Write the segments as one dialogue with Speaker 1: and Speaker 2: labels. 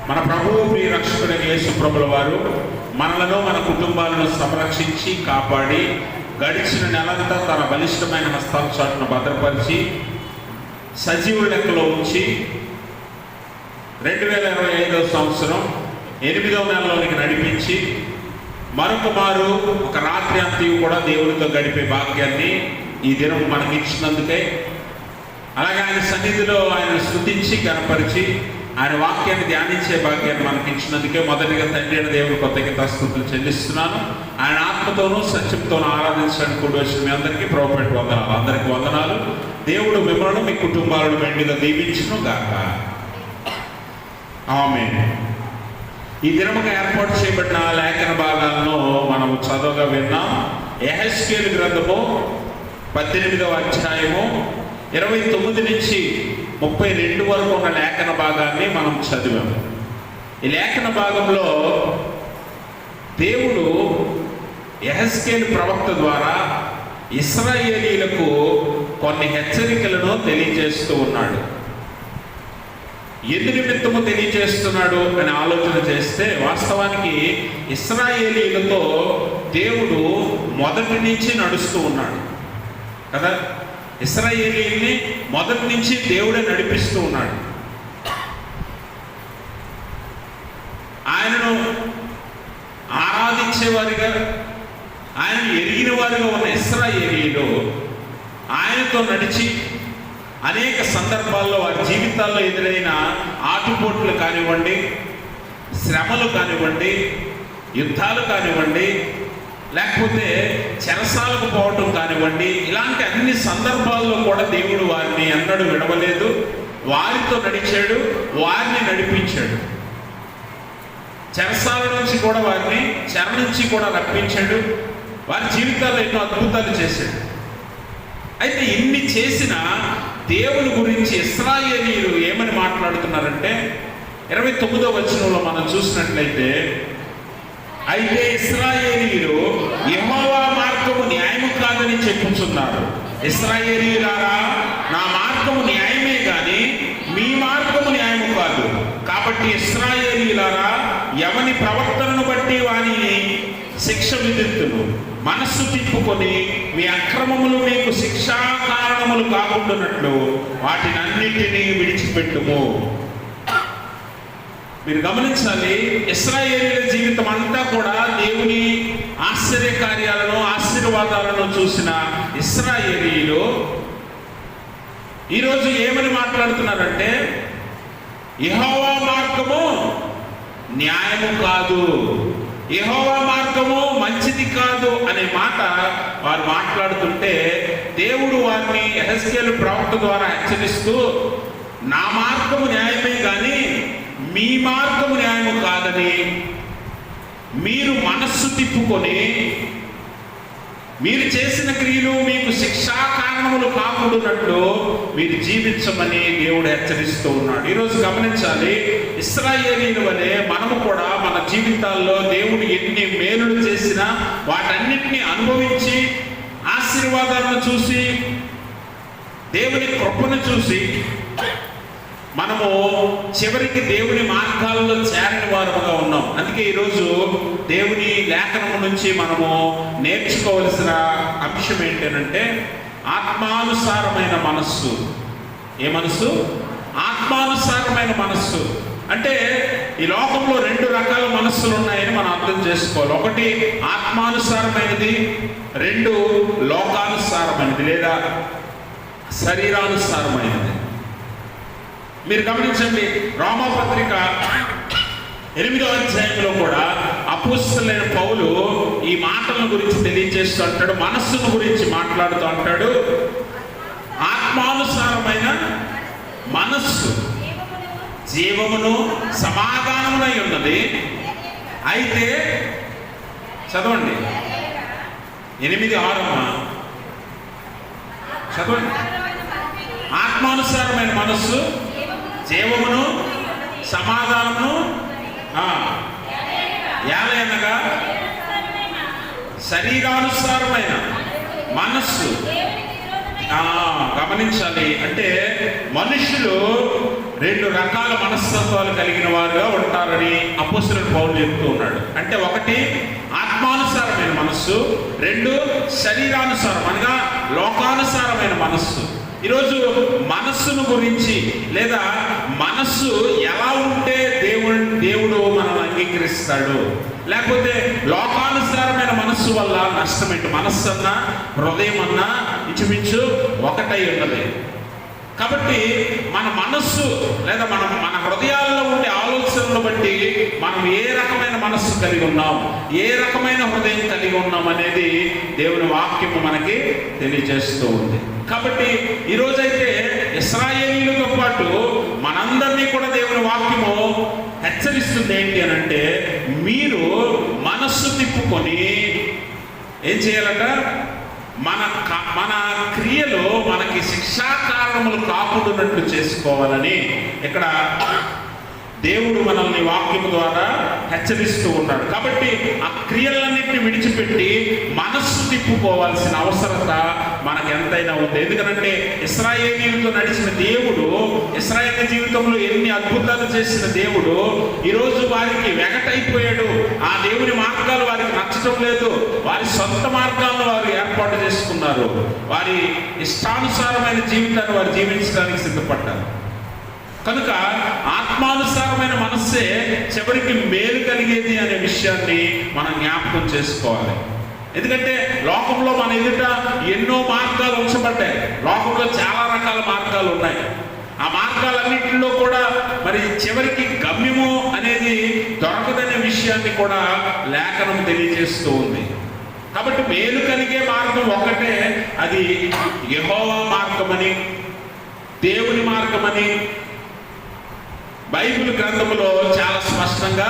Speaker 1: మన ప్రభువు ప్రియ రక్షకుడైన యేసు ప్రభుల వారు మనలను మన కుటుంబాలను సంరక్షించి కాపాడి గడిచిన నెలంతా తన బలిష్టమైన హస్తాల చాటును భద్రపరిచి సజీవుల లెక్కలో ఉంచి 2025 సంవత్సరం 8వ నెలలోనికి నడిపించి మరొక మారు ఒక రాత్రి అంతయు కూడా దేవునితో గడిపే భాగ్యాన్ని ఈ దినం మనకి ఇచ్చినందుకే, అలాగే ఆయన సన్నిధిలో ఆయన స్తుతించి గణపరిచి ఆయన వాక్యాన్ని ధ్యానించే భాగ్యాన్ని మనకి ఇచ్చినందుకే మొదటిగా తండ్రి అయిన దేవుని కృతజ్ఞతాస్తుతులు చెల్లిస్తున్నాను. ఆయన ఆత్మతోనూ సత్యంతోనూ ఆరాధించడానికి కూడా వచ్చిన మీ అందరికీ ప్రభుపేట వందనాలు. అందరికీ వందనాలు. దేవుడు మిమ్మల్ని మీ కుటుంబాలను మెండుగా దీవించును గాక. ఆమేన్. ఈ దినముగా ఏర్పాటు చేయబడిన లేఖన భాగాలను మనం చదవగా విన్నాం. యెహెజ్కేలు గ్రంథము 18వ అధ్యాయము 29 నుంచి 32 వరకు ఉన్న లేఖన భాగాన్ని మనం చదివాము. ఈ లేఖన భాగంలో దేవుడు యెహెజ్కేలు ప్రవక్త ద్వారా ఇశ్రాయేలీయులకు కొన్ని హెచ్చరికలను తెలియజేస్తూ ఉన్నాడు. ఎందు నిమిత్తము తెలియజేస్తున్నాడు అని ఆలోచన చేస్తే వాస్తవానికి ఇశ్రాయేలీయులతో దేవుడు మొదటి నుంచి నడుస్తూ ఉన్నాడు కదా. ఇశ్రాయేలీయుల్ని మొదటి నుంచి దేవుడే నడిపిస్తూ ఉన్నాడు. ఆయనను ఆరాధించేవారిగా, ఆయనను ఎరిగిన వారిగా ఉన్న ఇశ్రాయేలీయులు ఆయనతో నడిచి అనేక సందర్భాల్లో వారి జీవితాల్లో ఎదురైన ఆటుపోట్లు కానివ్వండి, శ్రమలు కానివ్వండి, యుద్ధాలు కానివ్వండి, లేకపోతే చెరసాలకు పోవటం కానివ్వండి, ఇలాంటి అన్ని సందర్భాల్లో కూడా దేవుడు వారిని ఎన్నడూ విడవలేదు. వారితో నడిచాడు, వారిని నడిపించాడు. చెరసాల నుంచి కూడా వారిని చెర నుంచి కూడా రప్పించాడు. వారి జీవితాల్లో ఎన్నో అద్భుతాలు చేశాడు. అయితే ఇన్ని చేసిన దేవుని గురించి ఇశ్రాయేలీయులు ఏమని మాట్లాడుతున్నారంటే 29వ వచనంలో మనం చూసినట్లయితే, అయితే ఇశ్రాయేలీయులు యెహోవా మార్గము న్యాయము కాదని చెప్పుచున్నారు. ఇశ్రాయేలీయులారా, నా మార్గము న్యాయమే గాని మీ మార్గము న్యాయము కాదు. కాబట్టి ఇశ్రాయేలీయులారా, ఎవని ప్రవర్తనను బట్టి వానిని శిక్ష విధింతును. మనస్సు తిప్పుకొని మీ అక్రమములు మీకు శిక్షా కారణములు కాకుండానట్లు వాటినన్నిటినీ విడిచిపెట్టుము. మీరు గమనించాలి, ఇశ్రాయేలీయుల జీవితం అంతా కూడా దేవుని ఆశ్చర్య కార్యాలను, ఆశీర్వాదాలను చూసిన ఇశ్రాయేలీయులు ఈరోజు ఏమని మాట్లాడుతున్నారంటే, యెహోవా మార్గము న్యాయము కాదు, యెహోవా మార్గము మంచిది కాదు అనే మాట వారు మాట్లాడుతుంటే, దేవుడు వారిని యెహెజ్కేలు ప్రవక్త ద్వారా హెచ్చరిస్తూ, నా మార్గము న్యాయమే కానీ మీ మార్గము న్యాయము కాదని మీరు మనస్సు తిప్పుకొని మీరు చేసిన క్రియలు మీకు శిక్షా కారణములు కాకుండానట్లు మీరు జీవించమని దేవుడు హెచ్చరిస్తూ ఉన్నాడు. ఈరోజు గమనించాలి, ఇశ్రాయేలీయుల వలె మనము కూడా మన జీవితాల్లో దేవుడు ఎన్ని మేలులు చేసినా వాటన్నిటిని అనుభవించి ఆశీర్వాదాలను చూసి దేవుని కృపను చూసి మనము చివరికి దేవుని మార్గాల్లో చేరని వారుగా ఉన్నాం. అందుకే ఈరోజు దేవుని లేఖనము నుంచి మనము నేర్చుకోవలసిన అంశం ఏంటంటే ఆత్మానుసారమైన మనస్సు. ఏ మనస్సు? ఆత్మానుసారమైన మనస్సు. అంటే ఈ లోకంలో 2 రకాల మనస్సులు ఉన్నాయని మనం అర్థం చేసుకోవాలి. ఒకటి ఆత్మానుసారమైనది, 2 లోకానుసారమైనది లేదా శరీరానుసారమైనది. మీరు గమనించండి, రోమాపత్రిక 8వ అధ్యాయంలో కూడా అపోస్తలుడైన పౌలు ఈ మాటల గురించి తెలియజేస్తూ అంటాడు. మనస్సును గురించి మాట్లాడుతూ అంటాడు, ఆత్మానుసారమైన మనస్సు జీవమును సమాధానమునై ఉన్నది. అయితే చదవండి 8:6 చదవండి. ఆత్మానుసారమైన మనస్సు జీవమును సమాధానమును ఏలయనగా శరీరానుసారమైన మనస్సు గమనించాలి. అంటే మనుషులు రెండు రకాల మనస్తత్వాలు కలిగిన వారుగా ఉంటారని అపోస్తలుడు పౌలు చెప్తూ ఉన్నాడు. అంటే ఒకటి ఆత్మానుసారమైన మనస్సు, రెండు శరీరానుసారం అనగా లోకానుసారమైన మనస్సు. ఈరోజు మనస్సును గురించి లేదా మనస్సు ఎలా ఉంటే దేవుడు మనల్ని అంగీకరిస్తాడు, లేకపోతే లోకానుసారమైన మనస్సు వల్ల నష్టమేంటి? మనస్సు అన్నా హృదయం అన్నా ఇంచుమించు ఒకటై ఉన్నది. కాబట్టి మన మనస్సు లేదా మన హృదయాల్లో ఉండే ఆలోచనలు బట్టి మనం ఏ రకమైన మనస్సు కలిగి ఉన్నాం, ఏ రకమైన హృదయం కలిగి ఉన్నాం అనేది దేవుని వాక్యము మనకి తెలియజేస్తూ ఉంది. కాబట్టి ఈరోజైతే ఇశ్రాయేలీయులతో పాటు మనందరినీ కూడా దేవుని వాక్యము హెచ్చరిస్తుంది. ఏంటి అని అంటే, మీరు మనస్సు తిప్పుకొని ఏం చేయాలంట? మన క్రియలు మనకి శిక్షా కారణములు కాకుండానట్లు చేసుకోవాలని ఇక్కడ దేవుడు మనల్ని వాక్యము ద్వారా హెచ్చరిస్తూ ఉన్నాడు. కాబట్టి ఆ క్రియలన్నింటినీ విడిచిపెట్టి మనస్సు తిప్పుకోవాల్సిన అవసరత మనకు ఎంతైనా ఉంది. ఎందుకంటే ఇశ్రాయేలీయులతో నడిచిన దేవుడు, ఇశ్రాయేలు జీవితంలో ఎన్ని అద్భుతాలు చేసిన దేవుడు ఈరోజు వారికి వెగటైపోయాడు. ఆ దేవుని మార్గాలు వారికి నచ్చడం లేదు. వారి సొంత మార్గాలను వారు ఏర్పాటు చేసుకున్నారు. వారి ఇష్టానుసారమైన జీవితాన్ని వారు జీవించడానికి సిద్ధపడ్డారు. కనుక ఆత్మానుసారమైన మనస్సే చివరికి మేలు కలిగేది అనే విషయాన్ని మనం జ్ఞాపకం చేసుకోవాలి. ఎందుకంటే లోకంలో మన ఎదుట ఎన్నో మార్గాలు ఉంచబడ్డాయి. లోకంలో చాలా రకాల మార్గాలు ఉన్నాయి. ఆ మార్గాలన్నింటిలో కూడా మరి చివరికి గమ్యము అనేది దొరకదనే విషయాన్ని కూడా లేఖనం తెలియజేస్తూ ఉంది. కాబట్టి మేలు కలిగే మార్గం ఒకటే, అది యెహోవా మార్గమని, దేవుని మార్గమని బైబిల్ గ్రంథములో చాలా స్పష్టంగా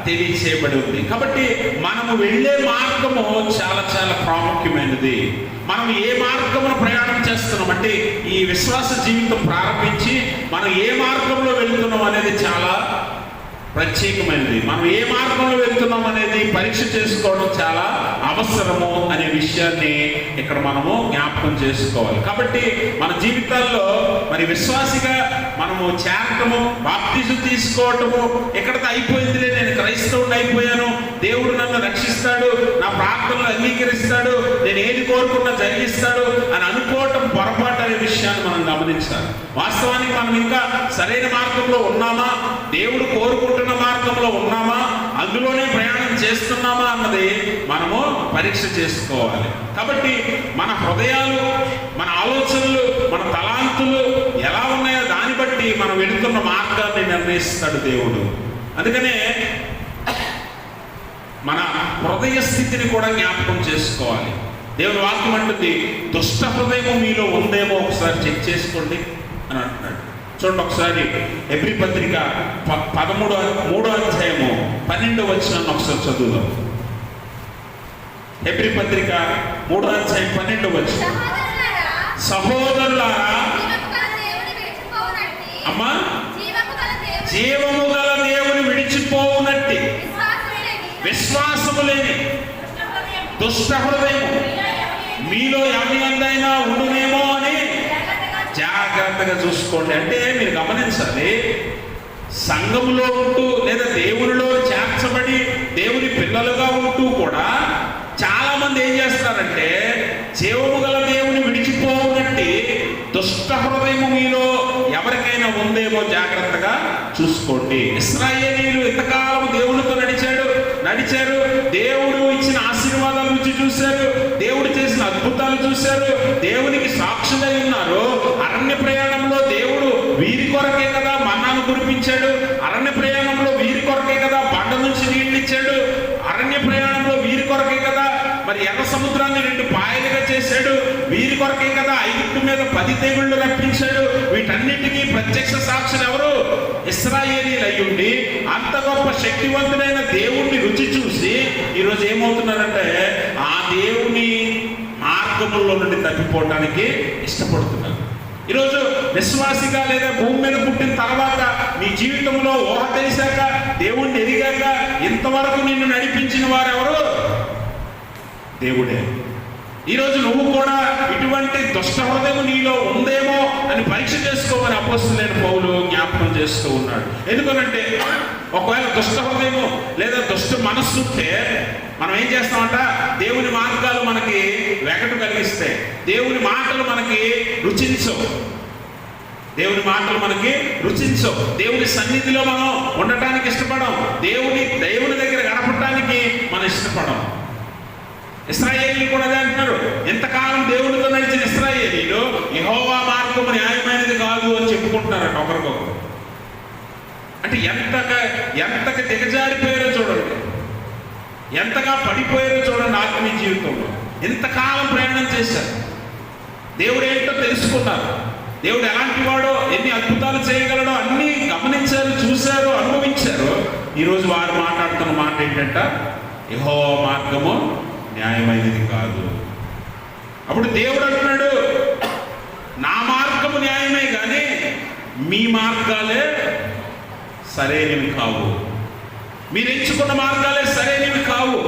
Speaker 1: తెలియచేయబడి ఉంది. కాబట్టి మనము వెళ్ళే మార్గము చాలా చాలా ప్రాముఖ్యమైనది. మనం ఏ మార్గమును ప్రయాణం చేస్తున్నాం అంటే, ఈ విశ్వాస జీవితం ప్రారంభించి మనం ఏ మార్గంలో వెళ్తున్నాం అనేది చాలా ప్రత్యేకమైనది. మనం ఏ మార్గంలో వెళ్తున్నాం అనేది పరీక్ష చేసుకోవడం చాలా అవసరము అనే విషయాన్ని ఇక్కడ మనము జ్ఞాపకం చేసుకోవాలి. కాబట్టి మన జీవితాల్లో మరి విశ్వాసిగా మనము చేరటము, బాప్తిజం తీసుకోవటము ఎక్కడితో అయిపోయిందిలే, నేను క్రైస్తవుడు అయిపోయాను, దేవుడు నన్ను రక్షిస్తాడు, నా ప్రార్థనలు అంగీకరిస్తాడు, నేను ఏది కోరుకున్నా జరిగిస్తాడు అని అనుకోవటం పొరపాటు అనే విషయాన్ని మనం గమనించాలి. వాస్తవానికి మనం ఇంకా సరైన మార్గంలో ఉన్నామా, దేవుడు కోరుకుంటున్న మార్గంలో ఉన్నామా, అందులోనే ప్రయాణం చేస్తున్నామా అన్నది మనము పరీక్ష చేసుకోవాలి. కాబట్టి మన హృదయాలు, మన ఆలోచనలు, మన తలాంతులు ఎలా ఉన్నాయో దాన్ని బట్టి మనం వెళుతున్న మార్గాన్ని నిర్ణయిస్తాడు దేవుడు. అందుకనే మన హృదయ స్థితిని కూడా జ్ఞాపకం చేసుకోవాలి. దేవుని వాక్యం అంటుంది, దుష్ట హృదయం మీలో ఉందేమో ఒకసారి చెక్ చేసుకోండి అని అంటున్నాడు. చూడండి ఒకసారి హెబ్రీ పత్రిక 3వ అధ్యాయము 12వ వచనాన్ని ఒకసారి చదువుదాం. హెబ్రీ పత్రిక 3వ అధ్యాయం 12వ వచనం. సహోదరులారా, అమ్మా, జీవము గల దేవుని విడిచిపోవునట్టి విశ్వాసము లేని దుష్ట హృదయం మీలో ఎవరిదైనా ఉండునేమో అని జాగ్రత్తగా చూసుకోండి. అంటే మీరు గమనించాలి, సంఘములో ఉంటూ లేదా దేవునిలో చేర్చబడి దేవుని పిల్లలుగా ఉంటూ కూడా చాలా మంది ఏం చేస్తారంటే, జీవము గల దేవుని విడిచిపోవునట్టి దుష్ట హృదయము మీలో ఎవరికైనా ఉందేమో జాగ్రత్తగా చూసుకోండి. ఇశ్రాయేలీయులు ఇంతకాలం దేవునితో నడిచారు, దేవుడు ఇచ్చిన ఆశీర్వాదాల రుచి చూశారు, దేవుడు చేసిన అద్భుతాలు చూశారు, దేవునికి సాక్షులై ఉన్నారు. అరణ్య ప్రయాణంలో దేవుడు వీరి కొరకే కదా మన్నాను కురిపించాడు, అరణ్య ప్రయాణంలో వీరి కొరకే కదా బండ నుంచి నీళ్లు ఇచ్చాడు, అరణ్య ప్రయాణంలో వీరి కొరకే కదా మరి ఎర్ర సముద్రాన్ని 2 పాయలుగా చేశాడు, వీరి కొరకే కదా ఐగుప్తు మీద 10 తెగుళ్ళు రప్పించాడు. వీటన్నిటికీ ప్రత్యక్ష సాక్షులు ఎవరు? ఇశ్రాయేలీయులు అయ్యుండి అంత గొప్ప శక్తివంతుడైన దేవుణ్ణి రుచి చూసి ఈరోజు ఏమవుతున్నారంటే, ఆ దేవుని మార్గముల్లో నుండి తప్పిపోవడానికి ఇష్టపడుతున్నారు. ఈరోజు విశ్వాసిగా లేదా భూమి మీద పుట్టిన తర్వాత నీ జీవితంలో ఊహ తెలిసాక, దేవుణ్ణి ఎదిగాక, ఇంతవరకు నిన్ను నడిపించిన వారెవరు? దేవుడే. ఈరోజు నువ్వు కూడా ఇటువంటి దుష్ట హృదయం నీలో ఉందేమో అని పరీక్ష చేసుకోమని అపోస్తలుడైన పౌలు జ్ఞాపకం చేస్తూ ఉన్నాడు. ఎందుకనంటే ఒకవేళ దుష్ట హృదయము లేదా దుష్ట మనస్సు ఉంటే మనం ఏం చేస్తామంట, దేవుని మార్గాలు మనకి వెగటు కలిగిస్తాయి, దేవుని మాటలు మనకి రుచించవు, దేవుని మాటలు మనకి రుచించవు, దేవుని సన్నిధిలో మనం ఉండటానికి ఇష్టపడం, దేవుని దగ్గర గడపడానికి మనం ఇష్టపడం. ఇశ్రాయేలీలు కూడా అదే అంటున్నారు. ఎంతకాలం దేవునితో నడిచిన ఇశ్రాయేలీలు యెహోవా మార్గము న్యాయమైనది కాదు అని చెప్పుకుంటున్నారట ఒకరికొకరు. అంటే ఎంతగా దిగజారిపోయారో చూడండి, ఎంతగా పడిపోయారో చూడండి. ఆత్మీయ జీవితంలో ఎంతకాలం ప్రయాణం చేశారు, దేవుడు ఏంటో తెలుసుకున్నారు, దేవుడు ఎలాంటి వాడో, ఎన్ని అద్భుతాలు చేయగలడో అన్నీ గమనించారు, చూశారు, అనుభవించారు. ఈరోజు వారు మాట్లాడుతున్న మాట ఏంటంట, యెహోవా మార్గము న్యాయమైనది కాదు. అప్పుడు దేవుడు అంటున్నాడు, నా మార్గము న్యాయమే కానీ మీ మార్గాలే సరైనవి కావు, మీరు ఎంచుకున్న మార్గాలే సరైనవి కావు.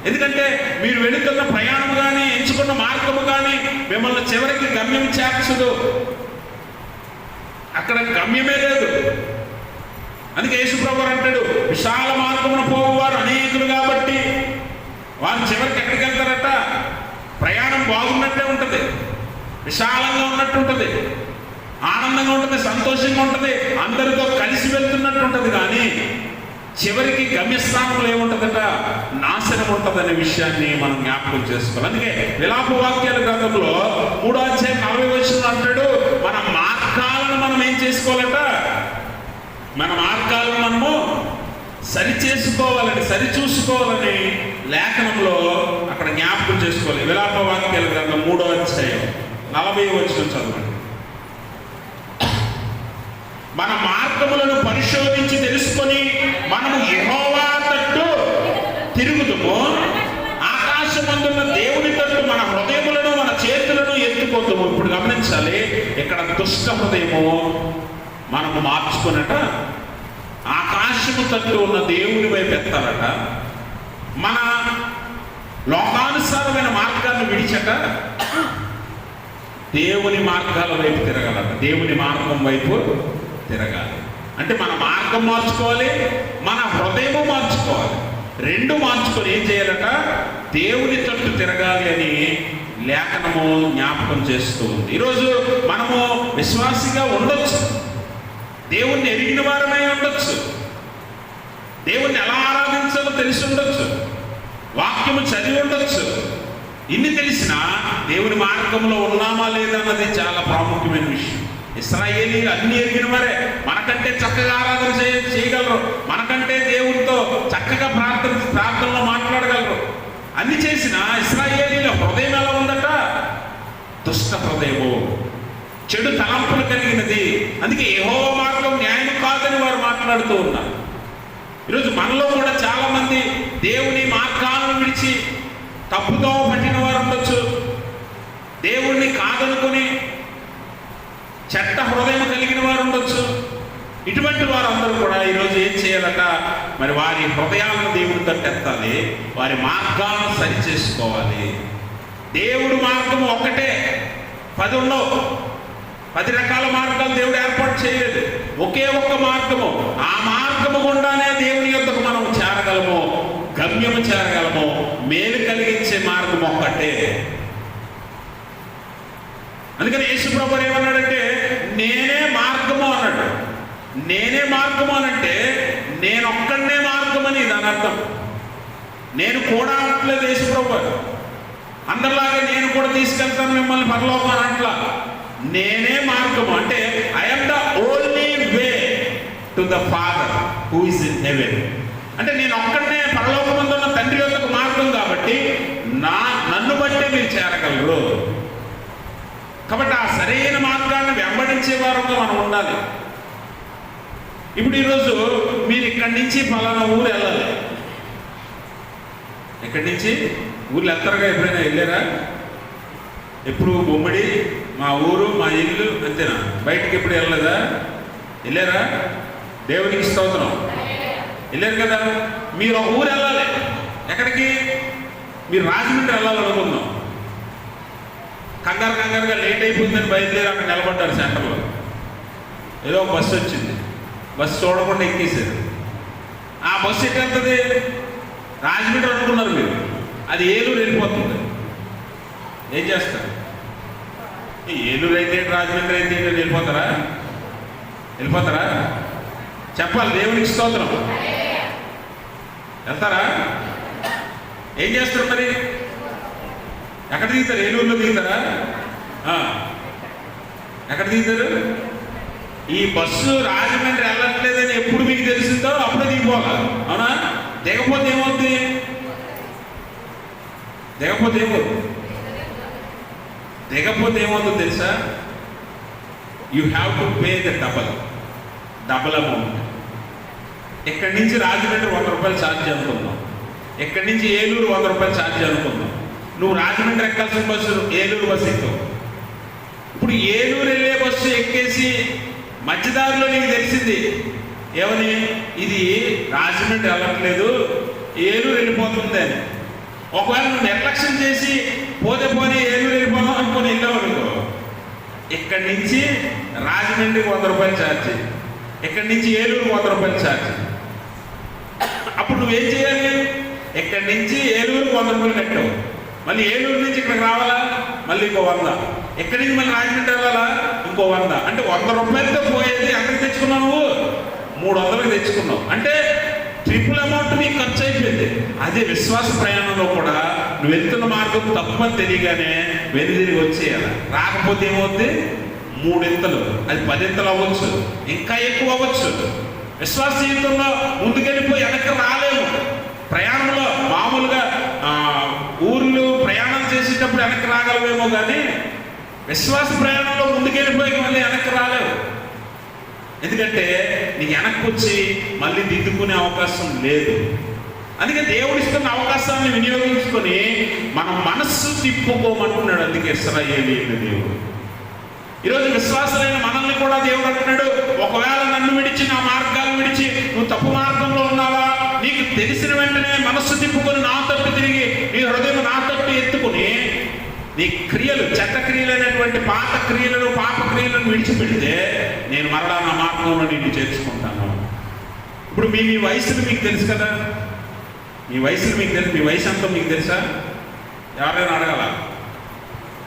Speaker 1: ఎందుకంటే మీరు వెళుతున్న ప్రయాణం కానీ ఎంచుకున్న మార్గము కానీ మిమ్మల్ని చివరికి గమ్యం చేర్చదు, అక్కడ గమ్యమే లేదు. అందుకే యేసుప్రభువు అంటాడు, విశాల మార్గమున పోవారు అనేకులు కాబట్టి వారు చివరికి ఎక్కడికి వెళ్తారట, ప్రయాణం బాగున్నట్టే ఉంటుంది, విశాలంగా ఉన్నట్టు ఉంటుంది, ఆనందంగా ఉంటుంది, సంతోషంగా ఉంటుంది, అందరితో కలిసి వెళ్తున్నట్టు ఉంటుంది. కానీ చివరికి గమ్యస్థానంలో ఏముంటుందట, నాశనం ఉంటుందనే విషయాన్ని మనం జ్ఞాపకం చేసుకోవాలి. అందుకే విలాప వాక్యాల గ్రంథంలో 3వ అధ్యాయం 40వ వచనంలో అంటాడు, మన మార్గాలను మనం ఏం చేసుకోవాలట, మన మార్గాలను మనము సరిచేసుకోవాలని, సరిచూసుకోవాలని లేఖనంలో అక్కడ జ్ఞాపకం చేసుకోవాలి. విలాప వాక్యాల గ్రంథం 3వ అధ్యాయం 40వ వచనం చదవండి. మన మార్గములను పరిశోధించి తెలుసుకొని మనము యెహోవా తట్టు తిరుగుదుము, ఆకాశమందున్న దేవుని తట్టు మన హృదయములను మన చేతులను ఎత్తుకోదుము. ఇప్పుడు గమనించాలి, ఇక్కడ దుష్ట హృదయము మనము మార్చుకున్నట ఆకాశము తట్టు ఉన్న దేవుని వైపు ఎత్తారట, మన లోకానుసారమైన మార్గాన్ని విడిచట దేవుని మార్గాల వైపు తిరగాలట, దేవుని మార్గం వైపు తిరగాలి. అంటే మన మార్గం మార్చుకోవాలి, మన హృదయము మార్చుకోవాలి, రెండు మార్చుకొని ఏం చేయాలట, దేవుని తట్టు తిరగాలి అని లేఖనము జ్ఞాపకం చేస్తూ ఉంది. ఈరోజు మనము విశ్వాసిగా ఉండొచ్చు, దేవుణ్ణి ఎరిగిన వారమై ఉండొచ్చు, దేవుణ్ణి ఎలా ఆరాధించాలో తెలిసి ఉండొచ్చు, వాక్యము చదివి ఉండొచ్చు. ఇన్ని తెలిసినా దేవుని మార్గంలో ఉన్నామా లేదన్నది చాలా ప్రాముఖ్యమైన విషయం. ఇశ్రాయేలీలు అన్ని ఎరిగిన వారే, మనకంటే చక్కగా ఆరాధన చేయగలరు, మనకంటే దేవునితో చక్కగా ప్రార్థనలో మాట్లాడగలరు. అన్ని చేసిన ఇశ్రాయేలీల హృదయం ఎలా ఉందట, దుష్ట హృదయము, చెడు తలంపులు కలిగినది. అందుకే యెహోవా మార్గం న్యాయం కాదని వారు మాట్లాడుతూ ఉన్నారు. ఈరోజు మనలో కూడా చాలా మంది దేవుని మార్గాలను విడిచి తప్పుతో పట్టిన వారు ఉండొచ్చు, దేవుణ్ణి కాదనుకొని చెడ్డ హృదయం కలిగిన వారు ఉండొచ్చు. ఇటువంటి వారందరూ కూడా ఈరోజు ఏం చేయాలట, మరి వారి హృదయాలను దేవుని తట్టు ఎత్తాలి, వారి మార్గాలను సరి చేసుకోవాలి. దేవుడు మార్గం ఒక్కటే, 10 ఉండవు, 10 రకాల మార్గాలు దేవుడు ఏర్పాటు చేయలేదు, ఒకే ఒక్క మార్గము. ఆ మార్గము గుండానే దేవుని యొద్దకు మనం చేరగలము, గమ్యము చేరగలము. మేలు కలిగించే మార్గం ఒక్కటే. అందుకని యేసుప్రభువు ఏమన్నాడంటే, నేనే మార్గము అన్నాడు. నేనే మార్గము అనంటే నేనొక్కడనే మార్గమని దాని అర్థం. నేను కూడా అనట్లేదు యేసుప్రభువు, అందరిలాగా నేను కూడా తీసుకెళ్తాను మిమ్మల్ని పరలోకం అనట్లా. నేనే మార్గము అంటే I'm the only way to the father who is in heaven. అంటే నేను ఒక్కడనే పరలోకమందున్న తండ్రి యొద్దకు మార్గం కాబట్టి నన్ను బట్టే మీరు చేరగలరు. కాబట్టి ఆ సరైన మార్గాన్ని వెంబడించే వారంగా మనం ఉండాలి. ఇప్పుడు ఈరోజు మీరు ఇక్కడి నుంచి ఫలానా ఊరు వెళ్ళాలి, ఇక్కడి నుంచి ఊర్లు వెళ్తారుగా, ఎప్పుడైనా వెళ్ళారా? ఎప్పుడు బొమ్మడి మా ఊరు మా ఇల్లు అంతేనా, బయటికి ఎప్పుడు వెళ్ళలేదా? వెళ్ళారా? దేవునికి స్తోత్రం, వెళ్ళారు కదా. మీరు ఒక ఊరు వెళ్ళాలి, ఎక్కడికి? మీరు రాజమండ్రి వెళ్ళాలనుకుందాం, కంగారుగా లేట్ అయిపోయిందని బయలుదేరి అక్కడ నిలబడ్డారు సెంటర్లో. ఏదో ఒక బస్సు వచ్చింది, బస్సు చూడకుండా ఎక్కేశారు. ఆ బస్సు ఎటు వెళ్తుంది? రాజమండ్రి అనుకున్నారు మీరు, అది ఏలూరు వెళ్ళిపోతుంది. ఏం చేస్తారు? ఏలూరు అయితే రాజమండ్రి అయితే వెళ్ళిపోతారా? చెప్పాలి, దేవునికి స్తోత్రం. వెళ్తారా? ఏం చేస్తారు మరి? ఎక్కడ దిగుతారు? ఏలూరులో దిగుతారా? ఎక్కడ దిగుతారు? ఈ బస్సు రాజమండ్రి వెళ్ళట్లేదని ఎప్పుడు మీకు తెలిసిందో అప్పుడే దిగిపోవాలి, అవునా? దిగపోతే ఏమవుతుంది? దిగపోతే ఏమవుతుంది తెలుసా? You have to pay the double amount. ఇక్కడి నుంచి రాజమండ్రి 100 రూపాయలు ఛార్జ్ అనుకుందాం, ఇక్కడి నుంచి ఏలూరు 100 రూపాయలు ఛార్జ్ అనుకుందాం. నువ్వు రాజమండ్రి ఎక్కాల్సిన బస్సు ఏలూరు బస్సు ఎక్కువ. ఇప్పుడు ఏలూరు వెళ్ళే బస్సు ఎక్కేసి మధ్యదారిలో నీకు తెలిసింది ఏమని? ఇది రాజమండ్రి వెళ్ళట్లేదు, ఏలూరు వెళ్ళిపోతుంది అని. ఒకవేళ నువ్వు నిర్లక్ష్యం చేసి పోతే ఏలూరు వెళ్ళిపోదాం అనుకుని వెళ్ళావు అనుకో, ఇక్కడి నుంచి రాజమండ్రికి 100 రూపాయలు ఛార్జ్, ఇక్కడి నుంచి ఏలూరు 100 రూపాయలు ఛార్జ్. అప్పుడు నువ్వేం చేయాలి? ఇక్కడి నుంచి ఏలూరు 100 రూపాయలు కట్టావు, మళ్ళీ ఏలూరు నుంచి ఇక్కడికి రావాలా, మళ్ళీ ఇంకో 100, ఇక్కడి నుంచి మళ్ళీ రాజమండ్రి వెళ్ళాలా, ఇంకో 100. అంటే 100 రూపాయలతో పోయేది ఎక్కడికి తెచ్చుకున్నావు? నువ్వు 300కి తెచ్చుకున్నావు. అంటే ట్రిపుల్ అమౌంట్ నీకు ఖర్చు అయిపోయింది. అదే విశ్వాస ప్రయాణంలో కూడా నువ్వు వెళ్తున్న మార్గం తప్పని తెలియగానే వెనుదిరిగి వచ్చేయాలి. రాకపోతే ఏమవుతుంది? 3 ఇంతలు, అది 10 ఇంతలు అవ్వచ్చు, ఇంకా ఎక్కువ అవ్వచ్చు. విశ్వాస జీవితంలో ముందుకెళ్ళిపోయి వెనక్కి రాలేము. ప్రయాణంలో మామూలుగా ఊర్లు ప్రయాణం చేసేటప్పుడు వెనక్కి రాగలవేమో, కానీ విశ్వాస ప్రయాణంలో ముందుకెళ్ళిపోయి మళ్ళీ వెనక్కి రాలేవు. ఎందుకంటే నీకు వెనక్కి వచ్చి మళ్ళీ దిద్దుకునే అవకాశం లేదు. అందుకే దేవుడిస్తున్న అవకాశాన్ని వినియోగించుకొని మన మనస్సు తిప్పుకోమంటున్నాడు. అందుకే ఇశ్రాయేలీయుల దేవుడు. ఈరోజు విశ్వాసులైన మనల్ని కూడా దేవుడు అంటున్నాడు, ఒకవేళ నన్ను విడిచి నా మార్గాలు విడిచి నువ్వు తప్పు మార్గంలో ఉన్నావా, నీకు తెలిసిన వెంటనే మనస్సు తిప్పుకొని నా తట్టు తిరిగి నీ హృదయం నా తట్టు ఎత్తుకుని నీ క్రియలు, చెడ్డ క్రియలైనటువంటి పాత క్రియలను, పాప క్రియలను విడిచిపెడితే నేను మరలా నా మార్గంలో నిన్ను చేర్చుకుంటాను. ఇప్పుడు మీ వయసులు మీకు తెలుసు కదా, మీ వయసులు మీకు తెలుసు. మీ వయసు అంతా మీకు తెలుసా? ఎవరైనా అడగాల?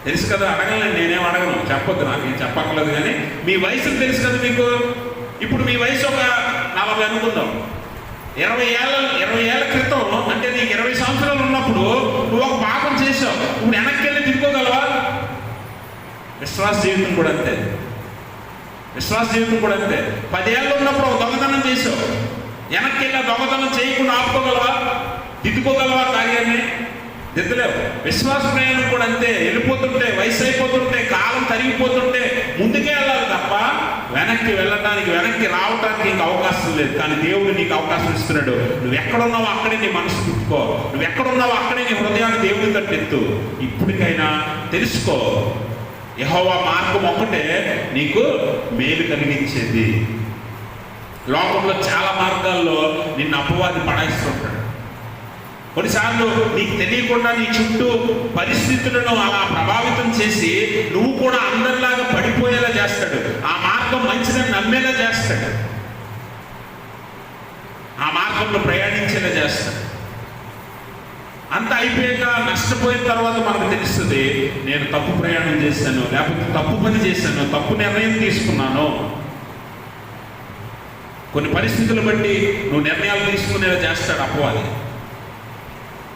Speaker 1: తెలుసు కదా, అడగలండి, నేనేం అడగను, చెప్పొద్దు, నాకు ఏం చెప్పక్కర్లేదు. కానీ మీ వయసులు తెలుసు కదా మీకు. ఇప్పుడు మీ వయసు ఒక 40 అనుకుందాం. 20 ఏళ్ళ క్రితం, అంటే నీకు 20 సంవత్సరాలు ఉన్నప్పుడు నువ్వు ఒక పాపం చేసావు, ఇప్పుడు వెనక్కి వెళ్ళి తిప్పుకోగలవా? విశ్వాస జీవితం కూడా అంతే. 10 ఏళ్ళు ఉన్నప్పుడు ఒక దొంగతనం చేసావు, వెనక్కి వెళ్ళి దొంగతనం చేయకుండా ఆపుకోగలవా? దిద్దుకోగలవా? కార్యాన్ని దిద్దలేవు. విశ్వాస ప్రయాణం కూడా అంతే. వెళ్ళిపోతుంటే, వయసు అయిపోతుంటే, కాలం తరిగిపోతుంటే ముందుకే వెళ్ళాలి తప్ప వెనక్కి వెళ్ళడానికి, వెనక్కి రావడానికి ఇంకా అవకాశం లేదు. కానీ దేవుడు నీకు అవకాశం ఇస్తున్నాడు. నువ్వు ఎక్కడున్నావో అక్కడే నీ మనసు తిప్పుకో, నువ్వు ఎక్కడున్నావో అక్కడే నీ హృదయాన్ని దేవుడి తట్టెత్తు. ఇప్పటికైనా తెలుసుకో, యెహోవా మార్గం ఒక్కటే నీకు మేలు కలిగించేది. లోకంలో చాలా మార్గాల్లో నిన్ను అపవాది పడాయిస్తుంటాడు. కొన్నిసార్లు నీకు తెలియకుండా నీ చుట్టూ పరిస్థితులను అలా ప్రభావితం చేసి నువ్వు కూడా అందరిలాగా పడిపోయేలా చేస్తాడు. ఆ మార్గం మంచిదని నమ్మేలా చేస్తాడు, ఆ మార్గంలో ప్రయాణించేలా చేస్తాడు. అంత అయిపోయాక నష్టపోయిన తర్వాత మనకు తెలుస్తుంది, నేను తప్పు ప్రయాణం చేశాను, లేకపోతే తప్పు పని చేశాను, తప్పు నిర్ణయం తీసుకున్నాను. కొన్ని పరిస్థితులు బట్టి నువ్వు నిర్ణయాలు తీసుకునేలా చేస్తాడు అపవాది.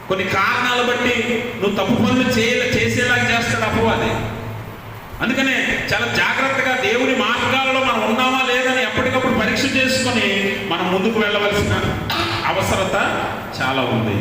Speaker 1: కొన్ని కారణాలు బట్టి నువ్వు తప్పు పనులు చేసేలాగా చేస్తాడు అపవాది. అందుకనే చాలా జాగ్రత్తగా దేవుని మార్గాలలో మనం ఉన్నామా లేదని ఎప్పటికప్పుడు పరీక్ష చేసుకొని మనం ముందుకు వెళ్ళవలసిన అవసరత చాలా ఉంది.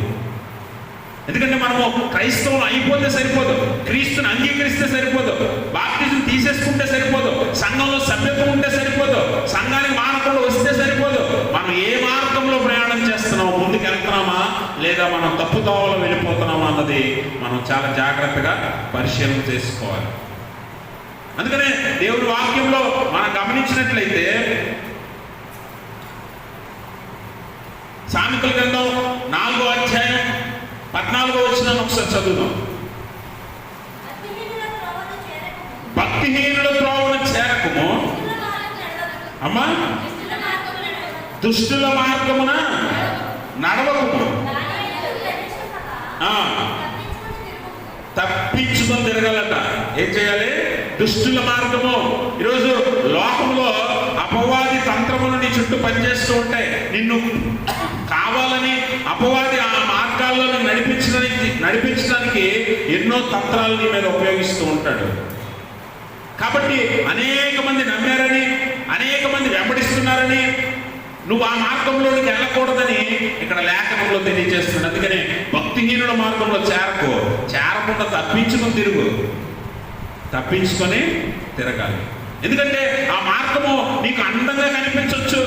Speaker 1: ఎందుకంటే మనము క్రైస్తవం అయిపోతే సరిపోదు, క్రీస్తుని అంగీకరిస్తే సరిపోదు, బాప్టిజం తీసేసుకుంటే సరిపోదు, సంఘంలో సభ్యత్వం ఉంటే సరిపోదు, సంఘానికి మానవులు వస్తే సరిపోదు. మనం ఏ మార్గంలో ప్రయాణం చేస్తున్నామో, ముందుకు వెళ్తున్నామా లేదా మనం తప్పుదోవలో వెళ్ళిపోతున్నామా అన్నది మనం చాలా జాగ్రత్తగా పరిశీలన చేసుకోవాలి. అందుకనే దేవుడి వాక్యంలో మనం గమనించినట్లయితే సామెతల గ్రంథం 4వ అధ్యాయం 14వ వచనాన్ని ఒకసారి చదువుదాం. భక్తిహీనుల త్రోవను చేరకము. అమ్మా, దుష్టుల మార్గమున నడవకము. తప్పించుకొని తిరగాలట. ఏం చేయాలి? దుష్టుల మార్గము. ఈరోజు లోకంలో అపవాది తంత్రములు నీ చుట్టూ పనిచేస్తూ ఉంటాయి. నిన్ను కావాలని అపవాది ఆ మార్గాల్లో నడిపించడానికి ఎన్నో తంత్రాలు నీ మీద ఉపయోగిస్తూ ఉంటాడు. కాబట్టి అనేక మంది నమ్మారని, అనేక మంది వెంబడిస్తున్నారని నువ్వు ఆ మార్గంలోనికి వెళ్ళకూడదని ఇక్కడ లేఖనంలో తెలియజేస్తున్నాడు. అందుకని భక్తిహీనుల మార్గంలో చేరకుండా తప్పించుకొని తిరగాలి. ఎందుకంటే ఆ మార్గము నీకు అందంగా కనిపించవచ్చు,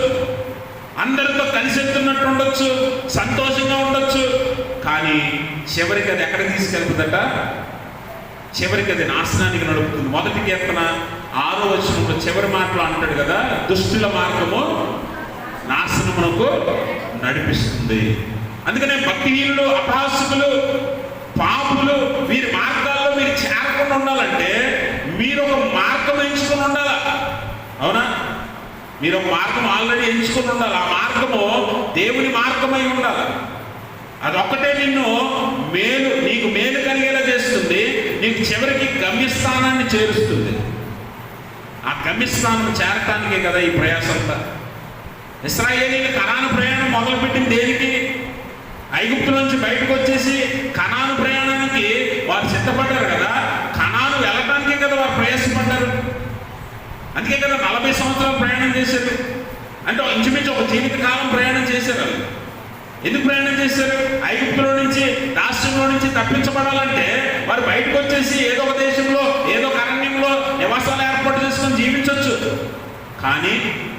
Speaker 1: అందరితో కలిసి వెళ్తున్నట్టు ఉండొచ్చు, సంతోషంగా ఉండొచ్చు, కానీ చివరికి అది ఎక్కడ తీసుకెళ్తుందట? చివరికి అది నాశనానికి నడుపుతుంది. మొదటి కీర్తన 6వ వచనంలో చివరి మాటలో అంటాడు కదా, దుష్టుల మార్గము నాశనమునకు నడిపిస్తుంది. అందుకనే భక్తిహీనులు, అపహాసకులు, పాపులు వీరి మార్గాల్లో మీరు చేరకుండా ఉండాలంటే మీరు ఒక మార్గం ఎంచుకొని ఉండాలా. అవునా? మీరు ఒక మార్గం ఆల్రెడీ ఎంచుకొని ఉండాలి. ఆ మార్గము దేవుని మార్గమై ఉండాలి. అదొక్కటే నీకు మేలు కలిగేలా చేస్తుంది. నీకు చివరికి గమ్యస్థానాన్ని చేరుస్తుంది. ఆ గమ్యస్థానం చేరటానికే కదా ఈ ప్రయాసంతా. ఇశ్రాయేలీయులు కనాను ప్రయాణం మొదలుపెట్టింది దేనికి? ఐగుప్తు నుంచి బయటకు వచ్చేసి కనాను ప్రయాణానికి వారు సిద్ధపడ్డారు కదా. కనాను వెళ్ళటానికే కదా వారు ప్రయాసపడ్డారు. అందుకే కదా 40 సంవత్సరాలు ప్రయాణం చేశారు. అంటే ఇంచుమించు ఒక జీవితకాలం ప్రయాణం చేశారు. ఎందుకు ప్రయాణం చేశారు? ఐగుప్తులో నుంచి, రాష్ట్రంలో నుంచి తప్పించబడాలంటే వారు బయటకు వచ్చేసి ఏదో ఒక దేశంలో, ఏదో ఒక అరణ్యంలో నివాసాలు ఏర్పాటు చేసుకొని జీవించవచ్చు. కానీ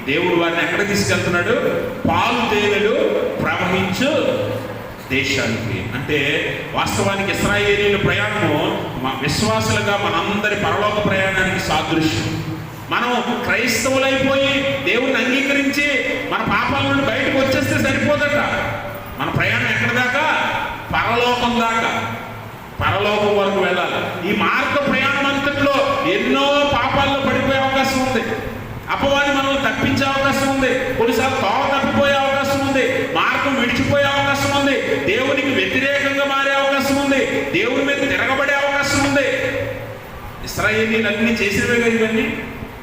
Speaker 1: దేవుడు వారిని ఎక్కడ తీసుకెళ్తున్నాడు? పాలు తేనెలు ప్రవహించు దేశానికి. అంటే వాస్తవానికి ఇశ్రాయేలీయుల ప్రయాణము విశ్వాసులుగా మనందరి పరలోక ప్రయాణానికి సాదృశ్యం. మనం క్రైస్తవులైపోయి దేవుణ్ణి అంగీకరించి మన పాపాల నుండి బయటకు వచ్చేస్తే సరిపోదట. మన ప్రయాణం ఎక్కడ దాకా? పరలోకం దాకా, పరలోకం వరకు వెళ్ళాలి. ఈ మార్గ ప్రయాణం అంతట్లో ఎన్నో పాపాల్లో పడిపోయే అవకాశం ఉంది. అపవాది మనల్ని తప్పించే అవకాశం ఉంది. కొన్నిసార్లు తోవ తప్పిపోయే అవకాశం ఉంది. మార్గం విడిచిపోయే అవకాశం ఉంది. దేవునికి వ్యతిరేకంగా మారే అవకాశం ఉంది. దేవుని మీద తిరగబడే అవకాశం ఉంది. ఇశ్రాయేలీయులు అన్ని చేసినవే కదా ఇవన్నీ.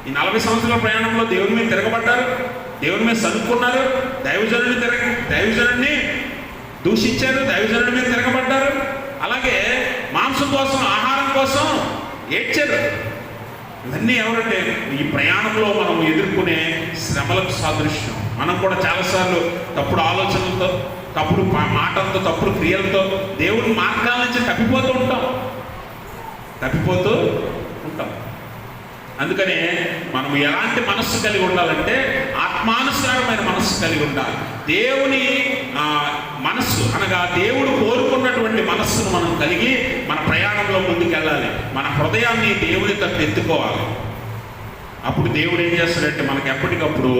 Speaker 1: ఈ 40 సంవత్సరాల ప్రయాణంలో దేవుని మీద తిరగబడ్డారు, దేవుని మీద సనుక్కున్నారు, దైవజనుడిని దూషించారు, దైవజనుడి మీద తిరగబడ్డారు. అలాగే మాంసం కోసం, ఆహారం కోసం ఏడ్చారు. ఇవన్నీ ఎవరంటే ఈ ప్రయాణంలో మనం ఎదుర్కొనే శ్రమలకు సాదృశ్యం. మనం కూడా చాలాసార్లు తప్పుడు ఆలోచనలతో, తప్పుడు మాటలతో, తప్పుడు క్రియలతో దేవుని మార్గాల నుంచి తప్పిపోతూ ఉంటాం. అందుకనే మనం ఎలాంటి మనస్సు కలిగి ఉండాలంటే ఆత్మానుసారమైన మనస్సు కలిగి ఉండాలి. దేవుని మనస్సు అనగా దేవుడు కోరుకున్నటువంటి మనస్సును మనం కలిగి మన ప్రయాణంలో ముందుకెళ్ళాలి. మన హృదయాన్ని దేవుని తట్టు ఎత్తుకోవాలి. అప్పుడు దేవుడు ఏం చేస్తాడంటే మనకి ఎప్పటికప్పుడు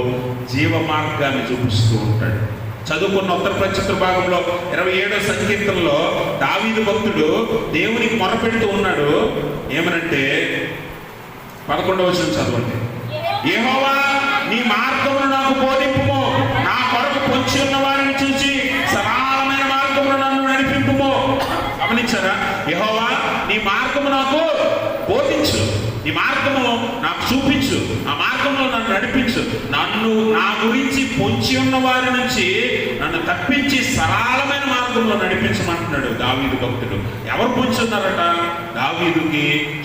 Speaker 1: జీవ మార్గాన్ని చూపిస్తూ ఉంటాడు. చదువుకున్న ఉత్తర ప్రత్యుత్తర భాగంలో 27వ సంకీర్తనలో దావీదు భక్తుడు దేవునికి మొరపెడుతూ ఉన్నాడు. ఏమనంటే 11వ వచనం చదవండి. యెహోవా, నీ మార్గమును నాకు బోధింపుము, నా కొరకు పొంచి ఉన్న వారిని చూసి సరళమైన మార్గమును నన్ను నడిపింపుము. గమనించారా? యెహోవా, నీ మార్గము నాకు బోధించు, నీ మార్గము నాకు చూపించు, ఆ మార్గంలో నన్ను నడిపించు. నా గురించి పొంచి ఉన్న వారి నుంచి నన్ను తప్పించి సరళమైన మార్గంలో నడిపించమంటున్నాడు దావీదు భక్తుడు. ఎవరు పొంచి ఉన్నారట? దావీదుకి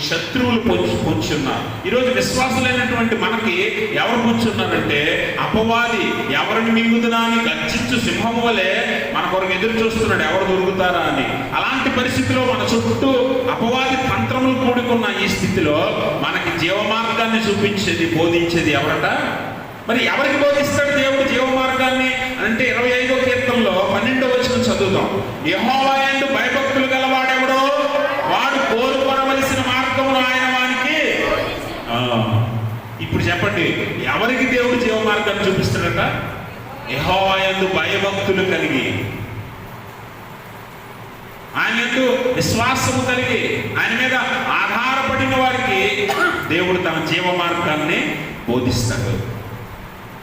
Speaker 1: శత్రువులు పొంచి ఉన్నారు. ఈరోజు విశ్వాసులైనటువంటి మనకి ఎవరు పొంచి ఉన్నారంటే అపవాది ఎవరిని మింగుదునా అని గర్జించు సింహము వలె మన కొరకు ఎదురు చూస్తున్నాడు, ఎవరు దొరుకుతారా అని. అలాంటి పరిస్థితిలో మన చుట్టూ అపవాది తంత్రములు కూడుకున్న ఈ స్థితిలో మనకి జీవ మార్గాన్ని చూపించేది, బోధించేది ఎవరట? మరి ఎవరికి బోధిస్తాడు దేవుడు జీవ మార్గాన్ని అంటే 25వ కీర్తనలో 12వ వచనం చదువుతాం. యెహోవా యందు భయభక్తులు గలవాడెవడో వాడు కోరుకొనవలసిన మార్గమును ఆయన వానికి. ఇప్పుడు చెప్పండి, ఎవరికి దేవుడు జీవ మార్గాన్ని చూపిస్తాడట? యెహోవా యందు భయభక్తులు కలిగి. ఆయన యందు విశ్వాసము కలిగి ఆయన మీద ఆధారపడిన వారికి దేవుడు తన జీవ మార్గాన్ని బోధిస్తాడు.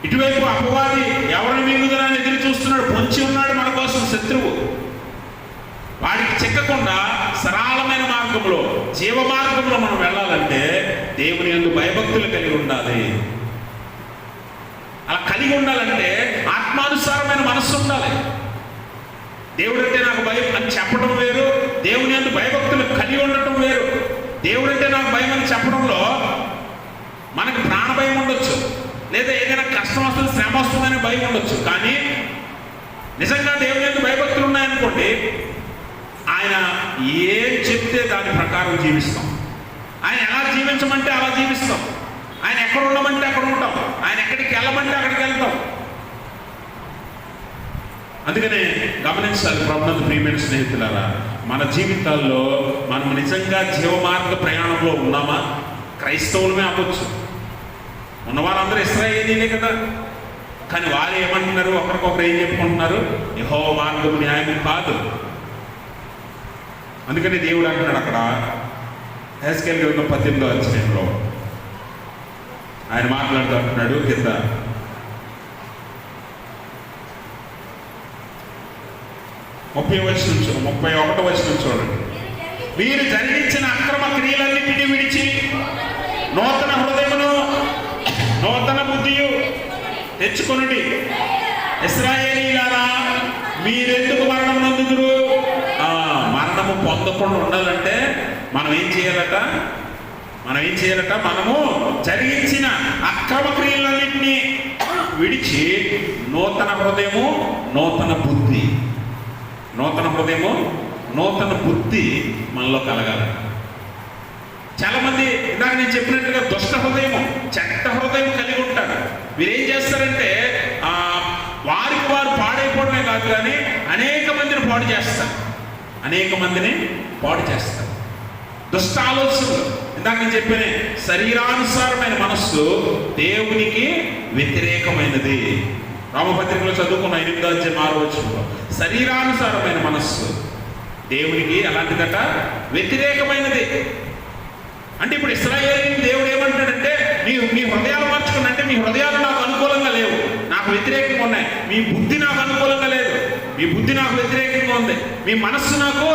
Speaker 1: ఇటువైపు అపవాది ఎవరిని మింగుదనని ఎదురు చూస్తున్నాడు, పొంచి ఉన్నాడు మన కోసం శత్రువు. వాడికి చిక్కకుండా సరళమైన మార్గంలో, జీవ మార్గంలో మనం వెళ్ళాలంటే దేవుని యందు భయభక్తులు కలిగి ఉండాలి. అలా కలిగి ఉండాలంటే ఆత్మానుసారమైన మనస్సు ఉండాలి. దేవుడంటే నాకు భయం అని చెప్పడం వేరు, దేవుని యందు భయభక్తులు కలిగి ఉండటం వేరు. దేవుడంటే నాకు భయం అని చెప్పడంలో మనకి ప్రాణ భయం ఉండొచ్చు, లేదా ఏదైనా కష్టం వస్తుంది, శ్రమ వస్తుందనే భయం ఉండొచ్చు. కానీ నిజంగా దేవుని యందు భయభక్తులు ఉన్నాయనుకోండి, ఆయన ఏం చెప్తే దాని ప్రకారం జీవిస్తాం. ఆయన ఎలా జీవించమంటే అలా జీవిస్తాం. ఆయన ఎక్కడ ఉండమంటే అక్కడ ఉంటాం. ఆయన ఎక్కడికి వెళ్ళమంటే అక్కడికి వెళ్తాం. అందుకనే గమనించాలి ప్రభునందు ప్రియమైన స్నేహితులారా, మన జీవితాల్లో మనం నిజంగా జీవమార్గ ప్రయాణంలో ఉన్నామా? క్రైస్తవులమే అవ్వచ్చు, ఉన్నవారందరూ ఇశ్రాయేలీలే కదా. కానీ వారు ఏమంటున్నారు? ఒకరికొకరు ఏం చెప్పుకుంటున్నారు? యెహోవా మార్గం న్యాయం కాదు. అందుకని దేవుడు అంటున్నాడు అక్కడ హెస్కేల్ గ్రంథం 18వ అధ్యాయంలో ఆయన మాట్లాడుతూ అంటున్నాడు కింద, 31వ వచనం చూడండి. మీరు జరిగించిన అక్రమ క్రియలన్నింటినీ విడిచి నూతన హృదయమును నూతన బుద్ధియు తెచ్చుకొనుడి. ఇశ్రాయేలీయులారా, మీరెందుకు మరణం నొందుదురు? మరణము పొందకుండా ఉండాలంటే మనం ఏం చేయాలట? మనము జరిగించిన అక్రమ క్రియలన్నింటినీ విడిచి నూతన హృదయము నూతన బుద్ధి, నూతన హృదయము నూతన బుద్ధి మనలో కలగాలి. చాలా మంది ఇందాక నేను చెప్పినట్టుగా దుష్ట హృదయము, చెడ్డ హృదయం కలిగి ఉంటారు. వీరేం చేస్తారంటే వారికి వారు పాడైపోవడమే కాదు, కానీ అనేక మందిని పాడు చేస్తారు. దుష్ట ఆలోచనలు, ఇందాక నేను చెప్పానే, శరీరానుసారమైన మనస్సు దేవునికి వ్యతిరేకమైనది. రామపత్రికలో చదువుకున్న 8వ అధ్యాయం 6వ వచనంలో శరీరానుసారమైన మనస్సు దేవునికి ఎలాంటిదట? వ్యతిరేకమైనది. అంటే ఇప్పుడు ఇశ్రాయేలీయులు దేవుడు ఏమంటాడంటే, మీ హృదయాలు మార్చుకున్నా, అంటే మీ హృదయాలు నాకు అనుకూలంగా లేవు, నాకు వ్యతిరేకంగా ఉన్నాయి. మీ బుద్ధి నాకు అనుకూలంగా లేదు, మీ బుద్ధి నాకు వ్యతిరేకంగా ఉంది. మీ మనస్సు నాకు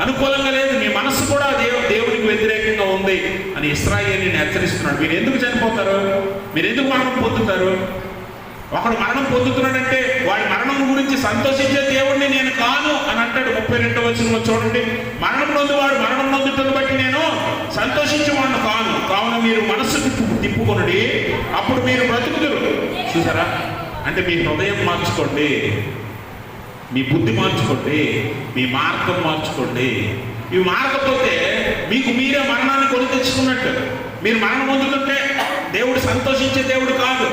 Speaker 1: అనుకూలంగా లేదు, మీ మనస్సు కూడా దేవునికి వ్యతిరేకంగా ఉంది అని ఇశ్రాయేలీయులను హెచ్చరిస్తున్నాడు. మీరు ఎందుకు చనిపోతారు? మీరు ఎందుకు మరణం పొందుతారు? ఒకడు మరణం పొందుతున్నాడంటే వాడి మరణం గురించి సంతోషించే దేవుడిని నేను కాను అని అంటాడు 32వ వచనంలో చూడండి. మరణం నొందువాడు మరణం నొందుటను బట్టి నేను సంతోషించేవాడిని కాను, కావున మీరు మనస్సు తిప్పుకొనుడి, అప్పుడు మీరు బ్రతుకుదురు. చూసారా? అంటే మీ హృదయం మార్చుకోండి, మీ బుద్ధి మార్చుకోండి, మీ మార్గం మార్చుకోండి. ఇవి మారకపోతే మీకు మీరే మరణాన్ని కొని తెచ్చుకున్నట్టు. మీరు మరణం పొందుతుంటే దేవుడు సంతోషించే దేవుడు కాదు.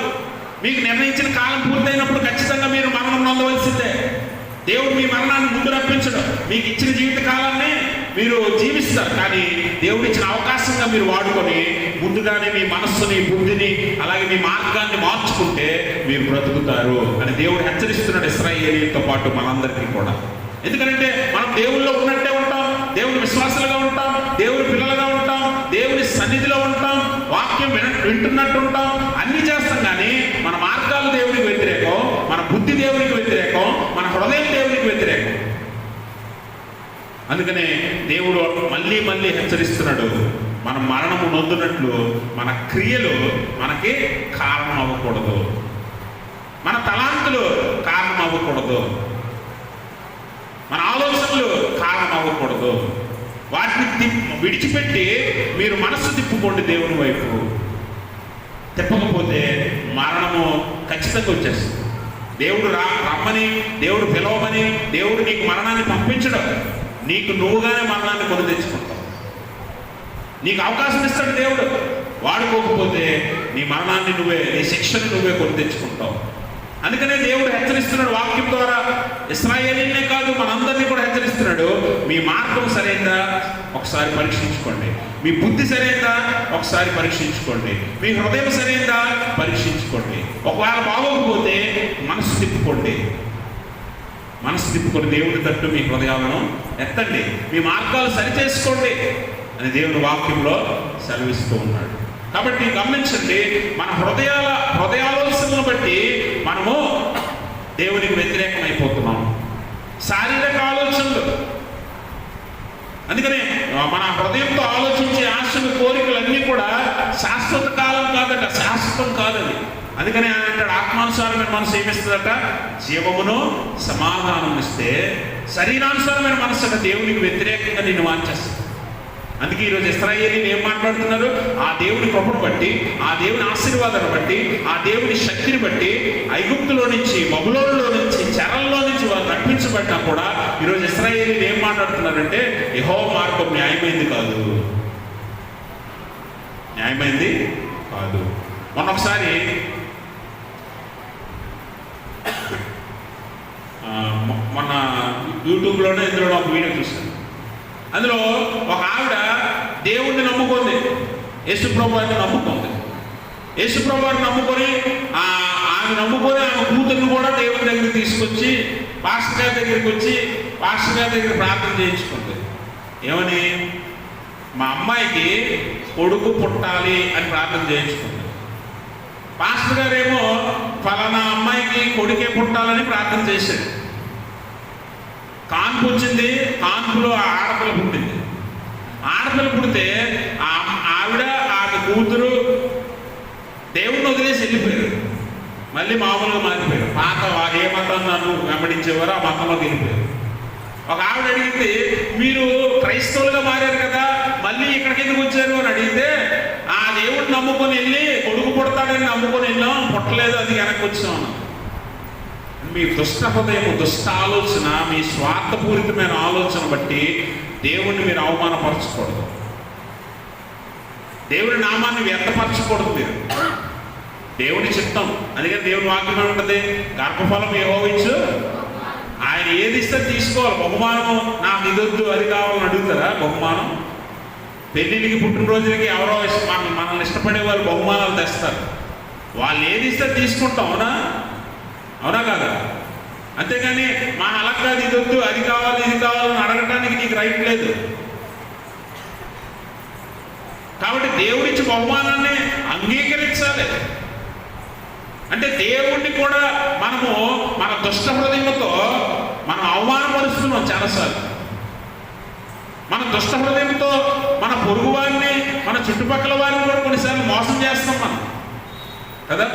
Speaker 1: మీకు నిర్ణయించిన కాలం పూర్తయినప్పుడు ఖచ్చితంగా మీరు మరణం నొందవలసిందే. దేవుడు మీ మరణాన్ని ముందు రప్పించడం, మీకు ఇచ్చిన జీవిత కాలాన్ని మీరు జీవిస్తారు. కానీ దేవుడు ఇచ్చిన అవకాశంగా మీరు వాడుకొని ముందుగానే మీ మనస్సుని, బుద్ధిని, అలాగే మీ మార్గాన్ని మార్చుకుంటే మీరు బ్రతుకుతారు అని దేవుడు హెచ్చరిస్తున్నాడు ఇశ్రాయేలీయులతో పాటు మనందరికీ కూడా. ఎందుకంటే మనం దేవుల్లో ఉన్నట్టే ఉంటాం, దేవుని విశ్వాసాలుగా ఉంటాం, దేవుని పిల్లలుగా ఉంటాం, దేవుని సన్నిధిలో ఉంటాం, వాక్యం వింటున్నట్టు ఉంటాం, అన్ని చేస్తాం. కానీ మన మార్గాలు దేవునికి వ్యతిరేకం, మన బుద్ధి దేవునికి వ్యతిరేకం, మన హృదయం దేవునికి వ్యతిరేకం. అందుకనే దేవుడు మళ్ళీ మళ్ళీ హెచ్చరిస్తున్నాడు, మనం మరణము నొందునట్లు మన క్రియలు మనకి కారణం అవ్వకూడదు, మన తలాంతులు కారణం అవ్వకూడదు, మన ఆలోచనలు కారణం అవ్వకూడదు. వాటిని విడిచిపెట్టి మీరు మనస్సు తిప్పుకోండి దేవుని వైపు. తిప్పకపోతే మరణము ఖచ్చితంగా వచ్చేస్తుంది. దేవుడు రమ్మని, దేవుడు పిలవమని, దేవుడు నీకు మరణాన్ని పంపించడం, నీకు నువ్వుగానే మరణాన్ని కొని తెచ్చుకుంటావు. నీకు అవకాశం ఇస్తాడు దేవుడు, వాడుకోకపోతే నీ మరణాన్ని నువ్వే, నీ శిక్షను నువ్వే కొని తెచ్చుకుంటావు. అందుకనే దేవుడు హెచ్చరిస్తున్నాడు వాక్యం ద్వారా. ఇశ్రాయేలీయులనే కాదు, మనందరినీ కూడా హెచ్చరిస్తున్నాడు. మీ మార్గం సరైందా ఒకసారి పరీక్షించుకోండి, మీ బుద్ధి సరైందా ఒకసారి పరీక్షించుకోండి, మీ హృదయం సరైందా పరీక్షించుకోండి. ఒకవేళ బాగోకపోతే మనసు తిప్పుకోండి, మనసు తిప్పుకొని దేవుడి తట్టు మీ హృదయాలను ఎత్తండి, మీ మార్గాలు సరిచేసుకోండి అని దేవుని వాక్యంలో సెలవిస్తూ ఉన్నాడు. కాబట్టి గమనించండి, మన హృదయాలోచనలను బట్టి మనము దేవునికి వ్యతిరేకమైపోతున్నాం. శారీరక ఆలోచనలు, అందుకనే మన హృదయంతో ఆలోచించే ఆశలు, కోరికలన్నీ కూడా శాశ్వత కాలం కాదట, శాశ్వతం కాదని. అందుకని ఆయన అంటాడు, ఆత్మానుసారమైన మనసు ఏమిస్తుందట? జీవమును సమాధానం ఇస్తే, శరీరానుసారమైన మనసు అట దేవునికి వ్యతిరేకంగా నిన్ను వాంఛేస్తుంది. అందుకే ఈరోజు ఇశ్రాయేలీయులు ఏం మాట్లాడుతున్నారు? ఆ దేవుని కృపను బట్టి, ఆ దేవుని ఆశీర్వాదాన్ని బట్టి, ఆ దేవుని శక్తిని బట్టి ఐగుప్తులో నుంచి, బబులోనులో నుంచి, చెరల్లో నుంచి వారు తప్పించబడ్డా కూడా ఈరోజు ఇశ్రాయేలీయులు ఏం మాట్లాడుతున్నారంటే, యెహోవా మార్గం న్యాయమైంది కాదు, న్యాయమైంది కాదు. మొన్నొకసారి మొన్న యూట్యూబ్లోనే ఇందులో ఒక వీడియో చూశాను. అందులో ఒక ఆవిడ దేవుణ్ణి నమ్ముకుంది, యేసుప్రభు వారిని నమ్ముకుంది. యేసుప్రభు వారిని నమ్ముకొని ఆమె కూతుర్ని కూడా దేవుని దగ్గరికి తీసుకొచ్చి పాస్టర్ గారి దగ్గరికి వచ్చి పాస్టర్ గారి దగ్గర ప్రార్థన చేయించుకుంది. ఏమని? మా అమ్మాయికి కొడుకు పుట్టాలి అని ప్రార్థన చేయించుకుంది. పాస్టర్ గారేమో ఫలానా అమ్మాయికి కొడుకే పుట్టాలని ప్రార్థన చేశాడు. కాన్పు వచ్చింది, కాన్పులో ఆడపిల్ల పుట్టింది. ఆడపిల్ల పుడితే ఆవిడ, ఆమె కూతురు దేవుణ్ణి వదిలేసి వెళ్ళిపోయారు. మళ్ళీ మామూలుగా మారిపోయారు. పాత వారు ఏ మతం నన్ను వెంబడించేవారో ఆ మతంలోకి వెళ్ళిపోయారు. ఒక ఆవిడ అడిగితే, మీరు క్రైస్తవులుగా మారారు కదా, మళ్ళీ ఇక్కడికి ఎందుకు వచ్చారు అని అడిగితే, ఆ దేవుడిని నమ్ముకొని వెళ్ళి కొడుకు పుడతాడని నమ్ముకొని వెళ్ళాం, పుట్టలేదు, అది వెనక్కి వచ్చాం. మీ దుష్ట హృదయం, దుష్ట ఆలోచన, మీ స్వార్థపూరితమైన ఆలోచన బట్టి దేవుణ్ణి మీరు అవమానపరచకూడదు, దేవుని నామాన్ని వ్యర్థపరచకూడదు. మీరు దేవుని చిత్తం. అందుకని దేవుని వాక్యం ఉంటుంది, గర్భఫలం యెహోవా ఇచ్చు, ఆయన ఏది ఇస్తే తీసుకోవాలి. బహుమానం నాకు ఇదొద్దు అది కావాలని అడుగుతారా? బహుమానం పెళ్ళిళ్ళకి, పుట్టినరోజులకి ఎవరో మనల్ని ఇష్టపడే వాళ్ళు బహుమానాలు తెస్తారు. వాళ్ళు ఏది ఇస్తే తీసుకుంటాం, అవునా? అవునా కాదా? అంతేగాని మా అలా కాదు, ఇదొద్దు అది కావాలి ఇది కావాలని అడగటానికి నీకు రైట్ లేదు. కాబట్టి దేవుడిచ్చి బహుమానాన్ని అంగీకరించాలి. అంటే దేవుణ్ణి కూడా మనము మన దుష్ట హృదయంతో మనం అవమానపరుస్తున్నాం చాలాసార్లు. మన దుష్ట హృదయంతో మన పొరుగు వారిని, మన చుట్టుపక్కల వారిని కూడా కొన్నిసార్లు మోసం చేస్తాం మనం కదా.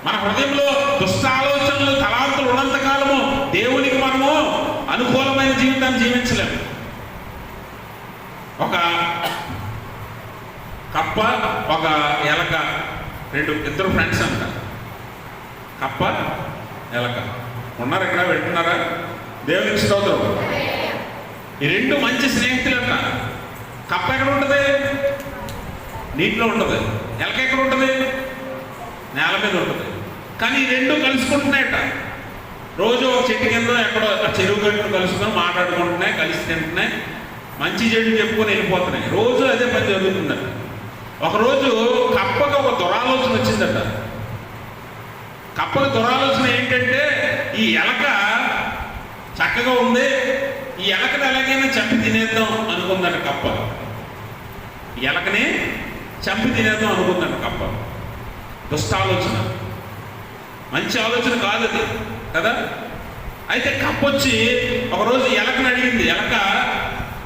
Speaker 1: మన హృదయంలో దుష్ట ఆలోచనలు, తలాంతులు ఉన్నంత కాలము దేవునికి మనము అనుకూలమైన జీవితాన్ని జీవించలేము. ఒక కప్ప, ఒక ఎలక, ఇద్దరు ఫ్రెండ్స్ అంట. కప్ప, ఎలక ఉన్నారు. ఎక్కడ పెట్టున్నారా? దేవునికి స్తోత్రం. ఈ రెండు మంచి స్నేహితులు అంట. కప్ప ఎక్కడ ఉంటుంది? నీటిలో ఉంటుంది. ఎలక ఎక్కడ ఉంటుంది? నేల మీద ఉంటుంది. కానీ ఈ రెండు కలుసుకుంటున్నాయట. రోజు ఒక చెట్టు కింద ఎక్కడో చెరువు గట్టును కలుసుకొని మాట్లాడుకుంటున్నాయి, కలిసి తింటున్నాయి, మంచి చెడు చెప్పుకొని వెళ్ళిపోతున్నాయి. రోజు అదే పని జరుగుతుందట. ఒకరోజు కప్పకు ఒక దురాలోచన వచ్చిందట. కప్పకు దురాలోచన ఏంటంటే, ఈ ఎలక చక్కగా ఉంది, ఈ ఎలకని ఎలాగైనా చంపి తినేద్దాం అనుకుందట కప్ప. ఈ ఎలకని చంపి తినేద్దాం అనుకుందట కప్ప. దుష్టాలోచన, మంచి ఆలోచన కాదు అది కదా. అయితే కప్ప వచ్చి ఒకరోజు ఎలకని అడిగింది, ఎలక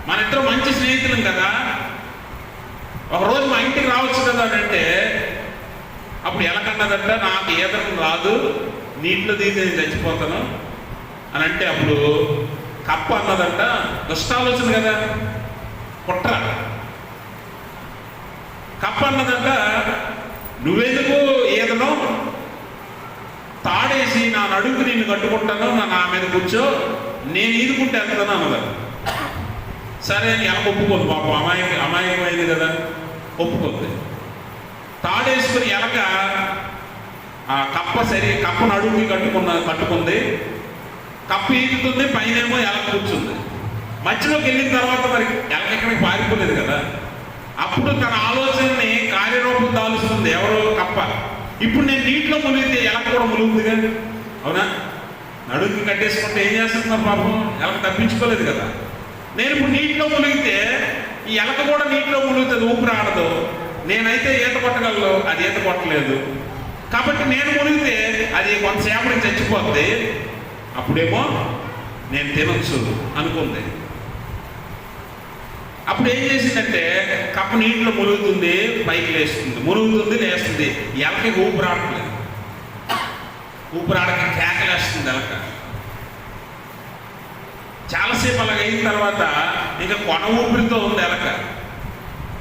Speaker 1: మన ఇద్దరు మంచి స్నేహితులం కదా, ఒకరోజు మా ఇంటికి రావచ్చు కదా అని అంటే, అప్పుడు ఎలకన్నదంట, నాకు ఈతడం రాదు, నీటిలో దిగి నేను చచ్చిపోతాను అని అంటే, అప్పుడు కప్ప అన్నదంట, దుష్టాలోచన కదా, కుట్ర. కప్ప అన్నదంట, నువ్వెందుకు ఈదను, తాడేసి నా నడుకు నిన్ను కట్టుకుంటాను, నా మీద కూర్చో, నేను ఈదుకుంటే వెళ్తాను అన్నదాన్ని. సరే అని ఎలక ఒప్పుకోదు. పాపం అమాయకమైంది కదా, ఒప్పుకోద్ది. తాడేసుకుని ఎలక కప్ప నడుముకి కట్టుకుంది. కప్ప ఈదుతుంది, పైనేమో ఎలక కూర్చుంది. మధ్యలోకి వెళ్ళిన తర్వాత మరి ఎలక ఎక్కడికి పారిపోలేదు కదా. అప్పుడు తన ఆలోచనని కార్యరూపం దాలుస్తుంది ఎవరో? కప్ప. ఇప్పుడు నేను నీటిలో మునిగితే ఎలక కూడా ములుగుతుంది కదా, అవునా? నడుముకి కట్టేసుకుంటే ఏం చేస్తున్నారు పాపం? ఎలక తప్పించుకోలేదు కదా. నేను ఇప్పుడు నీటిలో మునిగితే ఈ ఎలక కూడా నీటిలో మునుగుతుంది, ఊపిరి ఆడదు. నేనైతే ఈత కొట్టగలను, అది ఈత కొట్టలేదు. కాబట్టి నేను మునిగితే అది కొంతసేపటికి చచ్చిపోద్ది, అప్పుడేమో నేను తినొచ్చు అనుకుంది. అప్పుడు ఏం చేసిందంటే కప్ప నీటిలో మునుగుతుంది, పైకి లేస్తుంది, మునుగుతుంది, లేస్తుంది. ఎలకకి ఊపిరాడట్లేదు, ఊపిరాడకి కేకలేస్తుంది ఎలక. చాలాసేపు అలాగ అయిన తర్వాత ఇంకా కొన ఊపిరితో ఉంది ఎలక.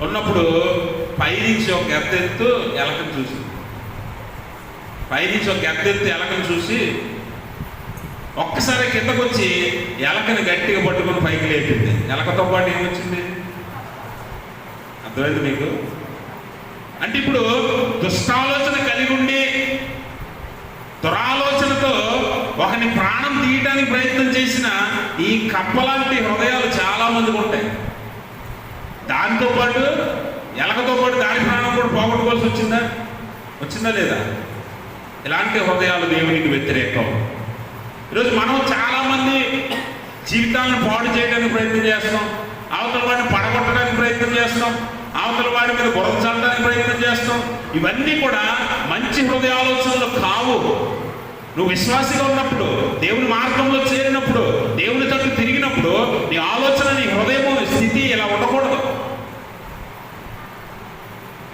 Speaker 1: ఉన్నప్పుడు పైనుంచి ఒక గద్దెత్తు ఎలకను చూసింది. పైనుంచి ఒక గద్దెత్తు ఎలకను చూసి ఒక్కసారి కిందకు వచ్చి ఎలకని గట్టిగా పట్టుకొని పైకి లేపింది. ఎలకతో పాటు ఏమొచ్చింది? అర్థమైంది మీకు? అంటే ఇప్పుడు దుష్టాలోచన కలిగి ఉండి దురాలోచనతో ఒకని ప్రాణం తీయడానికి ప్రయత్నం చేసిన ఈ కప్పలాంటి హృదయాలు చాలా మందికి ఉంటాయి. దాంతో పాటు ఎలకతో పాటు దాని ప్రాణం కూడా పోగొట్టుకోవాల్సి వచ్చిందా లేదా? ఇలాంటి హృదయాలు దేవునికి వ్యతిరేకం. ఈరోజు మనం చాలామంది జీవితాలను పాడు చేయడానికి ప్రయత్నం చేస్తాం, అవతల వాడిని పడగొట్టడానికి ప్రయత్నం చేస్తాం, అవతల వాడి మీద బురద చల్లడానికి ప్రయత్నం చేస్తాం. ఇవన్నీ కూడా మంచి హృదయ ఆలోచనలు కావు. నువ్వు విశ్వాసిగా ఉన్నప్పుడు, దేవుని మార్గంలో చేరినప్పుడు, దేవుని తట్టు తిరిగినప్పుడు నీ ఆలోచన, నీ హృదయము స్థితి ఇలా ఉండకూడదు,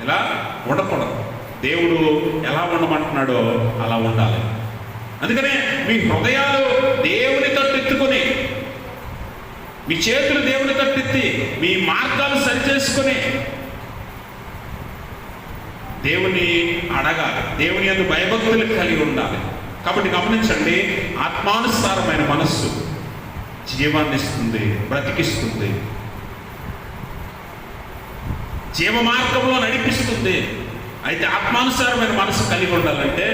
Speaker 1: ఇలా ఉండకూడదు. దేవుడు ఎలా ఉండమంటున్నాడో అలా ఉండాలి. అందుకనే మీ హృదయాలు దేవుని తట్టు ఎత్తుకొని, మీ చేతులు దేవుని తట్టెత్తి, మీ మార్గాలు సరిచేసుకొని దేవుని అడగాలి. దేవుని యందు భయభక్తులు కలిగి ఉండాలి. కాబట్టి గమనించండి, ఆత్మానుసారమైన మనస్సు జీవాన్ని ఇస్తుంది, బ్రతికిస్తుంది, జీవ మార్గంలో నడిపిస్తుంది. అయితే ఆత్మానుసారమైన మనసు కలిగి ఉండాలంటే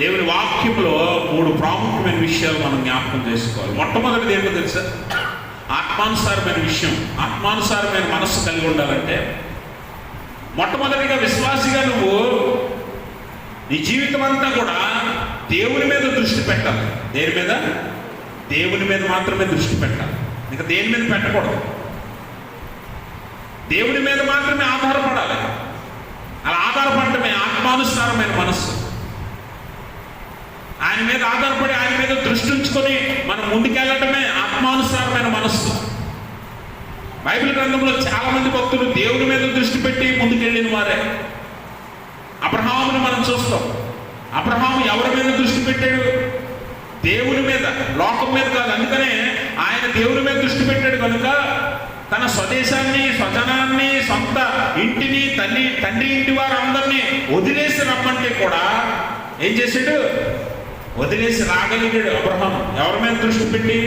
Speaker 1: దేవుని వాక్యంలో 3 ప్రాముఖ్యమైన విషయాలు మనం జ్ఞాపకం చేసుకోవాలి. మొట్టమొదటిది ఏంటో తెలుసా? ఆత్మానుసారమైన విషయం, ఆత్మానుసారమైన మనస్సు కలిగి ఉండాలంటే మొట్టమొదటిగా విశ్వాసిగా నువ్వు నీ జీవితం అంతా కూడా దేవుని మీద దృష్టి పెట్టాలి. దేని మీద? దేవుని మీద మాత్రమే దృష్టి పెట్టాలి, ఇంకా దేని మీద పెట్టకూడదు. దేవుని మీద మాత్రమే ఆధారపడాలి. అలా ఆధారపడటమే ఆత్మానుసారమైన మనస్సు. ఆయన మీద ఆధారపడి ఆయన మీద దృష్టి ఉంచుకొని మనం ముందుకెళ్ళటమే ఆత్మానుసారమైన మనస్సు. బైబిల్ గ్రంథంలో చాలా మంది భక్తులు దేవుని మీద దృష్టి పెట్టి ముందుకెళ్ళిన వారే. అబ్రహామును మనం చూస్తాం. అబ్రహాము ఎవరి మీద దృష్టి పెట్టాడు? దేవుని మీద, లోకం మీద కాదు. అందుకనే ఆయన దేవుని మీద దృష్టి పెట్టాడు కనుక తన స్వదేశాన్ని, స్వజనాన్ని, సొంత ఇంటిని, తండ్రి ఇంటి వారందరినీ వదిలేసి రమ్మంటే కూడా ఏం చేశాడు? వదిలేసి రాగలిగాడు అబ్రహాం. ఎవరి మీద దృష్టి పెట్టి?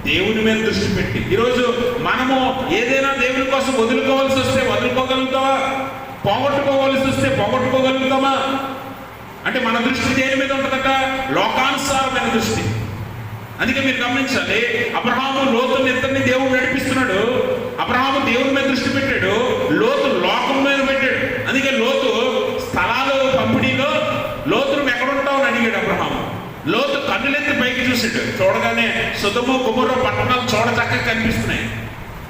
Speaker 1: దేవుని మీద దృష్టి పెట్టి. ఈరోజు మనము ఏదైనా దేవుని కోసం వదులుకోవాల్సి వస్తే వదులుకోగలుగుతావా? పోగొట్టుకోవాల్సి వస్తే పోగొట్టుకోగలుగుతామా? అంటే మన దృష్టి దేని మీద ఉంటుందట? లోకానుసారమైన దృష్టి. అందుకే మీరు గమనించాలి, అబ్రహాము లోతుని ఇద్దరిని దేవుడు నడిపిస్తున్నాడు. అబ్రహాము దేవుని మీద దృష్టి పెట్టాడు, లోతు లోకం మీద పెట్టాడు. అందుకే లోతు స్థలాలు పంపిణీలో లోతును ఎక్కడుంటావు అని అడిగాడు అబ్రహాము. లోతు కన్నులెత్తి పైకి చూసాడు. చూడగానే సొదొమ గొమొర్రా పట్టణాలు చూడ చక్కగా కనిపిస్తున్నాయి.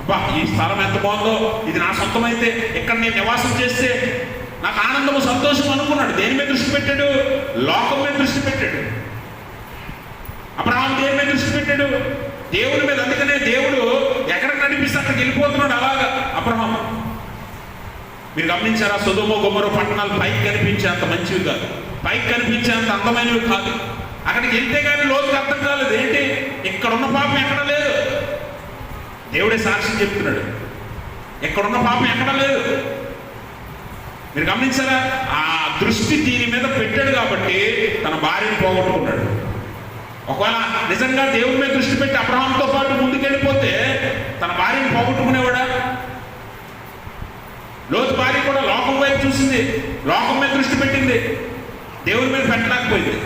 Speaker 1: అబ్బా, ఈ స్థలం ఎంత బాగుందో, ఇది నా సొంతమైతే ఇక్కడ నేను నివాసం చేస్తే నాకు ఆనందము, సంతోషం అనుకున్నాడు. దేని మీద దృష్టి పెట్టాడు? లోకం మీద దృష్టి పెట్టాడు. అబ్రహాం దేని మీద దృష్టి పెట్టాడు? దేవుని మీద. అందుకనే దేవుడు ఎక్కడికి నడిపిస్తే అక్కడికి వెళ్ళిపోతున్నాడు. అలాగా అబ్రహాం. మీరు గమనించారా? సొదొమ గొమొర్రా పట్టణాలు పైకి కనిపించేంత మంచివి కాదు, పైకి కనిపించేంత అందమైనవి కాదు. అక్కడికి వెళ్తే కానీ లోతుకి అర్థం కాలేదు. ఏంటి, ఇక్కడున్న పాపం ఎక్కడ లేదు. దేవుడే సాక్ష్యం చెప్తున్నాడు, ఎక్కడున్న పాపం ఎక్కడ లేదు. మీరు గమనించారా? ఆ దృష్టి దీని మీద పెట్టాడు కాబట్టి తన భార్యను పోగొట్టుకున్నాడు. ఒకవేళ నిజంగా దేవుని మీద దృష్టి పెట్టి అబ్రహాంతో పాటు ముందుకెళ్ళిపోతే తన భార్యను పోగొట్టుకునేవాడా? లోతు భార్య కూడా లోకం వైపు చూసింది, లోకం మీద దృష్టి పెట్టింది, దేవుని మీద పెట్టలేకపోయింది.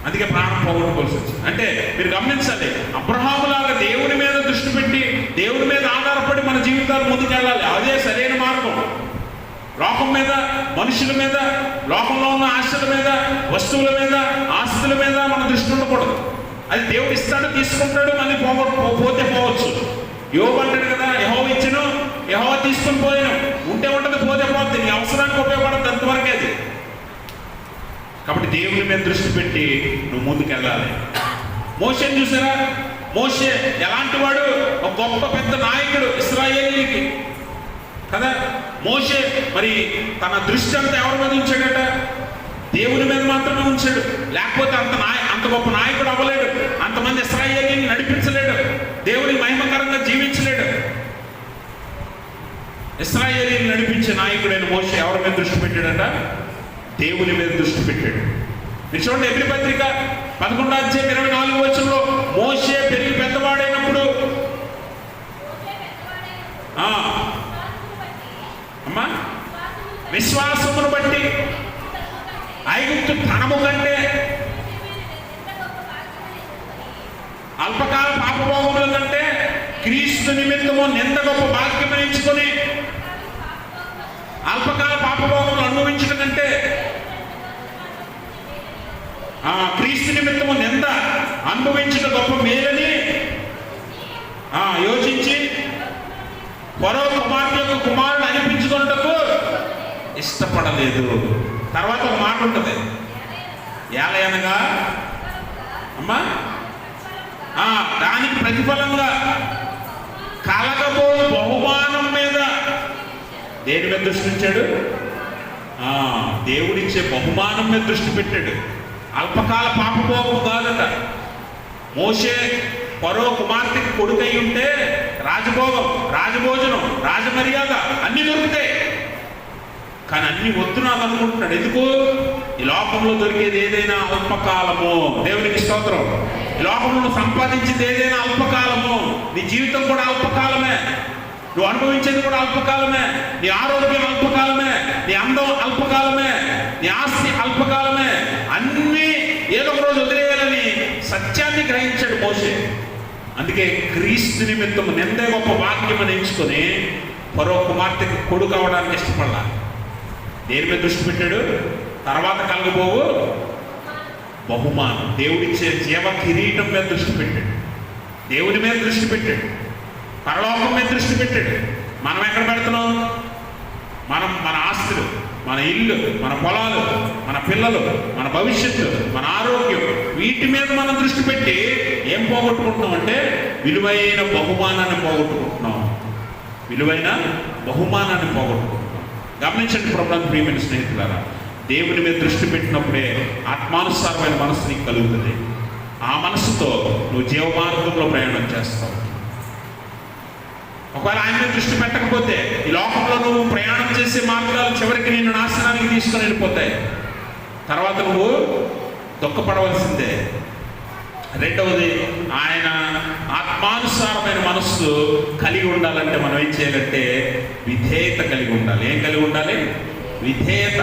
Speaker 1: అందుకే ప్రాణం పోగొట్టుకోవాల్సి వచ్చింది. అంటే మీరు గమనించాలి, అబ్రహాములాగా దేవుని మీద దృష్టి పెట్టి దేవుని మీద ఆధారపడి మన జీవితాలు ముందుకెళ్ళాలి. అదే సరైన మార్గం. లోకం మీద, మనుషుల మీద, లోకంలో ఉన్న ఆశల మీద, వస్తువుల మీద, ఆస్తుల మీద మన దృష్టి ఉండకూడదు. అది దేవుడు ఇస్తాడు, తీసుకుంటాడు, మళ్ళీ పోతే పోవచ్చు. యోబు అంటాడు కదా, యెహోవా ఇచ్చెను, యెహోవా తీసుకొని పోయాను. ఉంటే ఉండదు, పోతే పోతుంది. నీ అవసరానికి ఉపయోగపడదు, అంతవరకే అది. కాబట్టి దేవుని మీద దృష్టి పెట్టి నువ్వు ముందుకు వెళ్ళాలి. మోషేని చూసారా? మోషే ఎలాంటి వాడు? ఒక గొప్ప పెద్ద నాయకుడు ఇశ్రాయేలీయులకి కదా. మోషే మరి తన దృష్టి అంతా ఎవరి మీద ఉంచాడట? దేవుని మీద మాత్రమే ఉంచాడు. లేకపోతే అంత గొప్ప నాయకుడు అవ్వలేడు, అంతమంది ఇశ్రాయేలీయుల్ని నడిపించలేడు, దేవుని మహిమకరంగా జీవించలేడు. ఇశ్రాయేలీయుల్ని నడిపించే నాయకుడైన మోషే ఎవరి మీద దృష్టి పెట్టాడట? దేవుని మీద దృష్టి పెట్టాడు. మీరు చూడండి, ఎబ్రీ పత్రిక 11:24 మోషే పెరిగి పెద్దవాడైనప్పుడు అమ్మా విశ్వాసమును బట్టి ఐగుప్తు ధనము కంటే, అల్పకాల పాపభోగముల కంటే క్రీస్తు నిమిత్తము నింద గొప్ప భాగ్యం ఎంచుకొని, అల్పకాల పాపభోగములు అనుభవించడం కంటే క్రీస్తు నిమిత్తము నింద అనుభవించడం గొప్ప మేలని యోచించి మరో కుమార్తె యొక్క కుమారుడు అనిపించుకున్నటకు ఇష్టపడలేదు. తర్వాత ఒక మాట ఉంటుంది, ఏలయనగా అమ్మా దానికి ప్రతిఫలంగా కలగబో బహుమానం మీద దేని మీద దృష్టి ఉంచాడు? దేవుడిచ్చే బహుమానం మీద దృష్టి పెట్టాడు. అల్పకాల పాపభోగం కాదట. మోషే పరో కుమార్తెకి కొడుకై ఉంటే రాజభోగం, రాజభోజనం, రాజమర్యాద అన్ని దొరుకుతాయి. కానీ అన్ని వద్దు నాకు అనుకుంటున్నాడు. ఎందుకు? ఈ లోకంలో దొరికేది ఏదైనా అల్పకాలము. దేవునికి స్తోత్రం. ఈ లోకంలో సంపాదించేది ఏదైనా అల్పకాలము. నీ జీవితం కూడా అల్పకాలమే, నువ్వు అనుభవించేది కూడా అల్పకాలమే. నీ ఆరోగ్యం అల్పకాలమే, నీ అందం అల్పకాలమే, నీ ఆస్తి అల్పకాలమే. అన్నీ ఏదో ఒక రోజు వదిలేయాలని సత్యాన్ని గ్రహించాడు మోషే. అందుకే క్రీస్తు నిమిత్తం నిందే గొప్ప వాక్యం అని ఎంచుకొని పరో కుమార్తెకి కొడుకు అవడానికి ఇష్టపడలా. దేని మీద దృష్టి పెట్టాడు? తర్వాత కలగబోవు బహుమానం, దేవుడిచ్చే జీవ కిరీటం మీద దృష్టి పెట్టాడు. దేవుని మీద దృష్టి పెట్టాడు, పరలోకం మీద దృష్టి పెట్టాడు. మనం ఎక్కడ పెడుతున్నాం? మన ఆస్తులు, మన ఇల్లు, మన పొలాలు, మన పిల్లలు, మన భవిష్యత్తు, మన ఆరోగ్యం, వీటి మీద మనం దృష్టి పెట్టి ఏం పోగొట్టుకుంటున్నాం అంటే విలువైన బహుమానాన్ని పోగొట్టుకుంటున్నాం. విలువైన బహుమానాన్ని పోగొట్టుకుంటున్నాం. గమనించండి ప్రభువునందు ప్రియమైన స్నేహితులారా, దేవుని మీద దృష్టి పెట్టినప్పుడే ఆత్మానుసారమైన మనసు నీకు కలుగుతుంది. ఆ మనసుతో నువ్వు జీవ మార్గంలో ప్రయాణం చేస్తావు. ఒకవేళ ఆయన మీద దృష్టి పెట్టకపోతే ఈ లోకంలో నువ్వు ప్రయాణం చేసే మార్గాలు చివరికి నిన్ను నాశనానికి తీసుకొని వెళ్ళిపోతాయి. తర్వాత నువ్వు దుఃఖపడవలసిందే. రెండవది, ఆయన ఆత్మానుసారమైన మనస్సు కలిగి ఉండాలంటే మనం ఏం చేయాలంటే విధేయత కలిగి ఉండాలి. ఏం కలిగి ఉండాలి? విధేయత,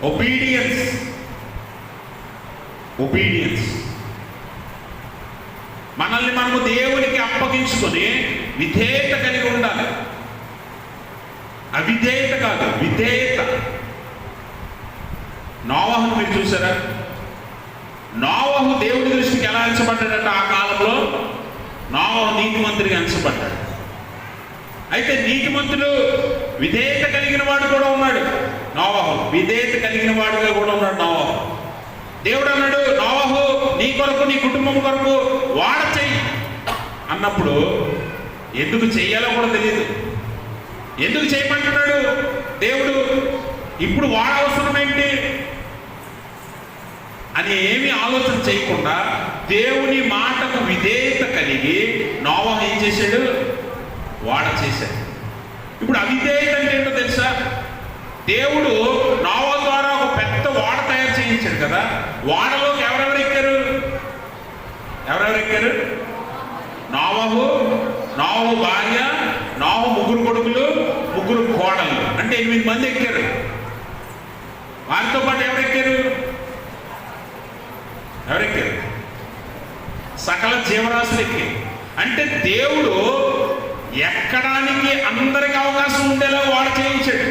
Speaker 1: ఒబీడియన్స్. ఒబీడియన్స్. మనల్ని మనము దేవునికి అప్పగించుకొని విధేయత కలిగి ఉండాలి. అవిధేయత కాదు, విధేయత. నోవహును మీరు చూసారా? నోవహు దేవుడి దృష్టికి ఎలా ఎంచబడ్డాడంటే ఆ కాలంలో నోవహు నీతిమంతుడిగా ఎంచబడ్డాడు. అయితే నీతిమంతుడు విధేయత కలిగిన వాడు కూడా ఉన్నాడు. నోవహు విధేయత కలిగిన వాడుగా కూడా ఉన్నాడు నోవహు. దేవుడు అన్నాడు, నోవహు నీ కొరకు, నీ కుటుంబం కొరకు వాడ చెయ్యి అన్నప్పుడు ఎందుకు చెయ్యాలో కూడా తెలియదు. ఎందుకు చేయమంటున్నాడు దేవుడు? ఇప్పుడు వాడ అవసరం ఏంటి అని ఏమీ ఆలోచన చేయకుండా దేవుని మాటకు విధేయత కలిగి నోవహు ఏం చేశాడు? వాడ చేశాడు. ఇప్పుడు అవిధేయత అంటే ఏంటో తెలుసా? దేవుడు నోవహు ద్వారా ఒక పెద్ద వాడ తయారు చేయించాడు కదా. వాడలోకి ఎవరెవరు ఎక్కారు? నోవహు, నోవహు భార్య, నోవహు ముగ్గురు కొడుకులు, ముగ్గురు కోడళ్ళు, అంటే 8 మంది ఎక్కారు. వారితో పాటు ఎవరెక్కారు? సకల జీవరాశులు ఎక్కి. అంటే దేవుడు ఎక్కడానికి అందరికి అవకాశం ఉండేలా వాడు చేయించాడు.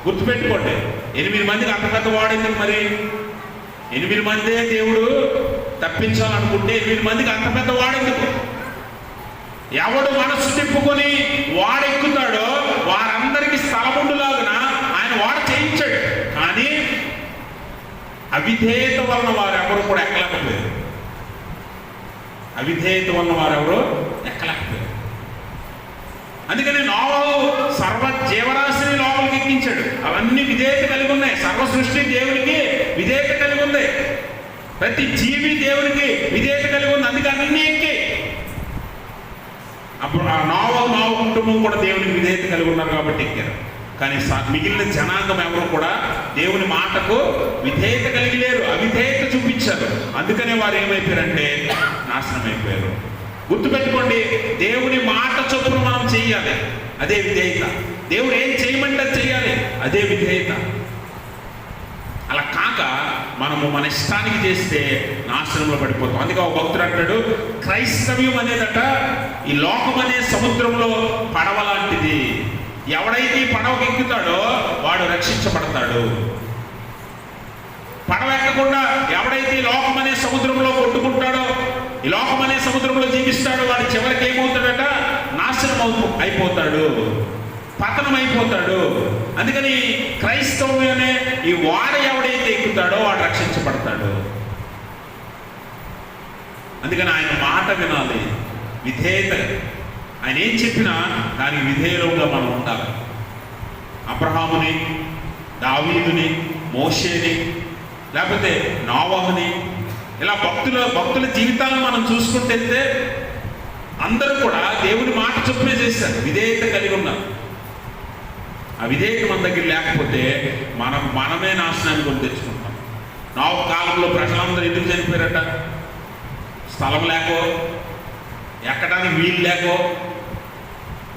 Speaker 1: గుర్తుపెట్టుకోండి. 8 మందికి అంత పెద్ద వాడేందుకు మరి? 8 మందే దేవుడు తప్పించాలనుకుంటే 8 మందికి అంత పెద్ద వాడెందుకు? ఎవడు మనసు తిప్పుకొని వాడెక్కుతాడో వారందరికీ స్థలముండులాగున ఆయన వాడ చేయించాడు. కానీ అవిధేయత వలన వారెవరు కూడా ఎక్కలేకపోయారు. అవిధేయత వలన వారెవరు ఎక్కలేకపోయారు. అందుకని నోవహు సర్వ జీవరాశిని లోపలికి ఎక్కించాడు. అవన్నీ విధేయత కలిగి ఉన్నాయి. సర్వ సృష్టి దేవునికి విధేయత కలిగి ఉంది. ప్రతి జీవి దేవునికి విధేయత కలిగి ఉంది. అందుకే అన్నీ ఎక్కి అప్పుడు ఆ నోవహు కుటుంబం కూడా దేవునికి విధేయత కలిగి ఉన్నారు కాబట్టి ఎక్కారు. కానీ మిగిలిన జనాంగం ఎవరు కూడా దేవుని మాటకు విధేయత కలిగి లేరు, అవిధేయత చూపించారు. అందుకనే వారు ఏమైపోయారంటే నాశనం అయిపోయారు. గుర్తుపెట్టుకోండి, దేవుని మాట చొప్పున మనం చెయ్యాలి, అదే విధేయత. దేవుడు ఏం చేయమంటే చెయ్యాలి, అదే విధేయత. అలా కాక మనము మన ఇష్టానికి చేస్తే నాశనంలో పడిపోతాం. అందుకే ఒక భక్తుడు అంటాడు, క్రైస్తవ్యం అనేదట ఈ లోకం అనే సముద్రంలో పడవ లాంటిది. ఎవడైతే ఈ పడవకి ఎక్కుతాడో వాడు రక్షించబడతాడు. పడవ ఎక్కకుండా ఎవడైతే ఈ లోకం అనే సముద్రంలో కొట్టుకుంటాడో, ఈ లోకం అనే సముద్రంలో జీవిస్తాడో వాడు చివరికి ఏమవుతాడట? నాశనం అయిపోతాడు, పతనం అయిపోతాడు. అందుకని క్రైస్తవం అనే ఈ వాడ ఎవడైతే ఎక్కుతాడో వాడు రక్షించబడతాడు. అందుకని ఆయన మాట వినాలి, విధేయత. ఆయన ఏం చెప్పినా దానికి విధేయులుగా మనం ఉండాలి. అబ్రహాముని, దావీదుని, మోషేని, లేకపోతే నోవహుని, ఇలా భక్తుల జీవితాలను మనం చూసుకుంటే అందరూ కూడా దేవుని మాట చొప్పునే చేశారు, విధేయత కలిగి ఉన్నారు. ఆ విధేయత మన దగ్గర లేకపోతే మనమే నాశనాన్ని కొని తెచ్చుకుంటాం. నోవహు కాలంలో ప్రజలందరూ ఎందుకు చనిపోయారట? స్థలం లేకో, ఎక్కడానికి వీలు లేకో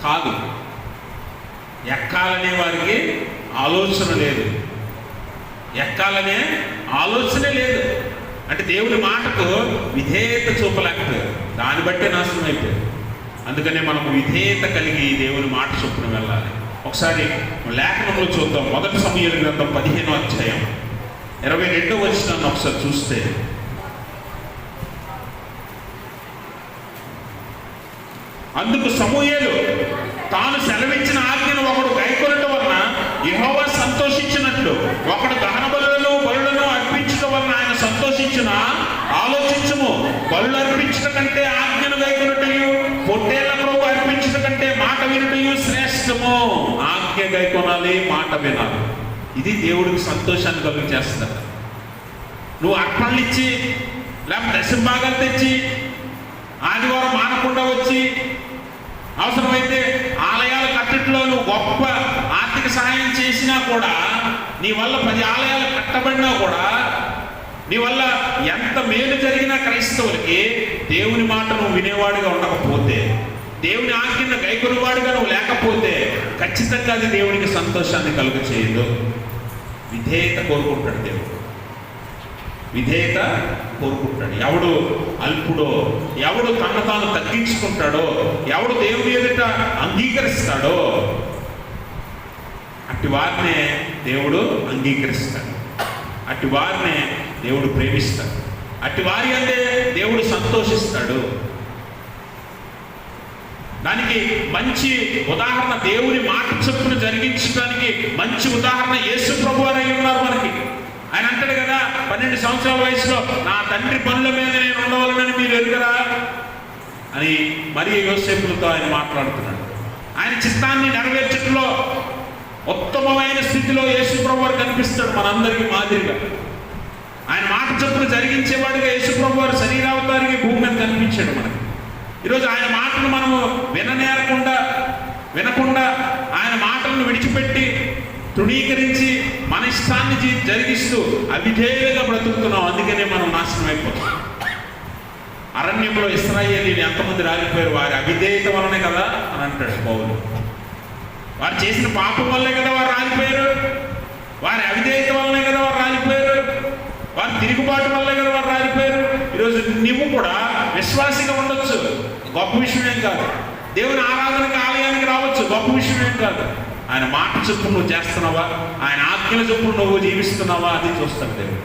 Speaker 1: కాదు, ఎక్కాలనే వారికి ఆలోచన లేదు. ఎక్కాలనే ఆలోచనే లేదు. అంటే దేవుని మాటకు విధేయత చూపలేకపోయారు, దాన్ని బట్టే నాశనం అయిపోయారు. అందుకనే మనకు విధేయత కలిగి దేవుని మాట చొప్పున వెళ్ళాలి. ఒకసారి లేఖనంలో చూద్దాం. 1 సమూయేలు గ్రంథం 15వ అధ్యాయం 22వ వచనాన్ని ఒకసారి చూస్తే, అందుకు సమూయేలు తాను సెలవిచ్చిన ఆజ్ఞను ఒకడు గైకొనటం వలన యెహోవా సంతోషించినట్లు ఒకడు దహన బలులను అర్పించడం వలన ఆయన సంతోషించిన. ఆలోచించుము, బలులు అర్పించడం కంటే ఆజ్ఞను గైకొనటయు, పొట్టేళ్ల ప్రభు అర్పించడం కంటే మాట వినటయు శ్రేష్టము. ఆజ్ఞ గైకొనాలి, మాట వినాలి. ఇది దేవుడికి సంతోషాన్ని కలుగు చేస్తుంది. నువ్వు అర్పణలు ఇచ్చి లేకపోతే దశభాగాలు తెచ్చి ఆదివారం మానకుండా వచ్చి అవసరమైతే ఆలయాల కట్టట్లో నువ్వు గొప్ప ఆర్థిక సహాయం చేసినా కూడా, నీ వల్ల 10 ఆలయాలు కట్టబడినా కూడా, నీ వల్ల ఎంత మేలు జరిగినా క్రైస్తవులకి దేవుని మాట నువ్వు వినేవాడిగా ఉండకపోతే, దేవుని ఆజ్ఞను గైకొనేవాడిగా నువ్వు లేకపోతే ఖచ్చితంగా అది దేవునికి సంతోషాన్ని కలుగ చేయదు. విధేయత కోరుకుంటాడు దేవుడు, విధేయత కోరుకుంటాడు. ఎవడు అల్పుడో, ఎవడు తన తాను తగ్గించుకుంటాడో, ఎవడు దేవుని ఎదుట అంగీకరిస్తాడో అట్టి వారినే దేవుడు అంగీకరిస్తాడు, అట్టి వారినే దేవుడు ప్రేమిస్తాడు, అట్టి వారి అంటే దేవుడు సంతోషిస్తాడు. దానికి మంచి ఉదాహరణ, దేవుని మాట చొప్పున జరిగించడానికి మంచి ఉదాహరణ యేసు ప్రభు అని ఉన్నారు మనకి. ఆయన అంటాడు కదా, 12 సంవత్సరాల వయసులో నా తండ్రి పనుల మీద నేను ఉండవాలని మీరు ఎరుగరా అని మరియ యోసేపులతో ఆయన మాట్లాడుతున్నాడు. ఆయన చిత్తాన్ని నెరవేర్చడంలో ఉత్తమమైన స్థితిలో యేసు ప్రభు వారు కనిపిస్తాడు మనందరికీ మాదిరిగా. ఆయన మాట చొప్పున జరిగించేవాడిగా యేసు ప్రభు వారు శరీరావతారికి భూమి మీద కనిపించాడు మనకి. ఈరోజు ఆయన మాటను మనము వినకుండా ఆయన మాటలను విడిచిపెట్టి తృణీకరించి మన ఇష్టాన్ని జరిగిస్తూ అవిధేయులుగా బ్రతుకుతున్నాం. అందుకనే మనం నాశనం అయిపోతాం. అరణ్యంలో ఇశ్రాయేలీయులు ఎంతమంది రాలిపోయారు? వారి అవిధేయత వల్లనే కదా అని అంటాడు పౌలు. వారు చేసిన పాపం వల్లే కదా వారు రాలిపోయారు, వారి అవిధేయత వల్లనే కదా వారు రాలిపోయారు, వారి తిరుగుబాటు వల్లే కదా వారు రాలిపోయారు. ఈరోజు నువ్వు కూడా విశ్వాసిగా ఉండొచ్చు, గొప్ప విషయం ఏం కాదు. దేవుని ఆరాధనకి ఆలయానికి రావచ్చు, గొప్ప విషయం ఏం కాదు. ఆయన మాట చొప్పున నువ్వు చేస్తున్నావా, ఆయన ఆజ్ఞల చొప్పున నువ్వు జీవిస్తున్నావా, అది చూస్తాడు దేవుడు.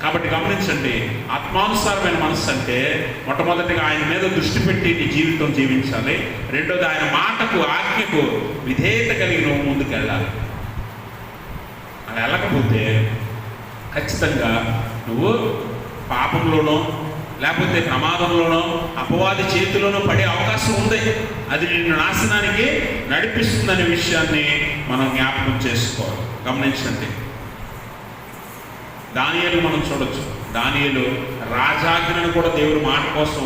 Speaker 1: కాబట్టి గమనించండి, ఆత్మానుసారమైన మనస్సు అంటే మొట్టమొదటిగా ఆయన మీద దృష్టి పెట్టి నీ జీవితం జీవించాలి. రెండోది ఆయన మాటకు, ఆజ్ఞకు విధేయత కలిగి నువ్వు ముందుకు వెళ్ళాలి. అలా వెళ్ళకపోతే ఖచ్చితంగా నువ్వు పాపంలోనో లేకపోతే ప్రమాదంలోనో అపవాది చేతిలోనో పడే అవకాశం ఉంది. అది నిన్ను నాశనానికి నడిపిస్తుందనే విషయాన్ని మనం జ్ఞాపకం చేసుకోవాలి. గమనించండి, దానియేలు మనం చూడొచ్చు. దానియేలు రాజాజ్ఞను కూడా దేవుడు మాట కోసం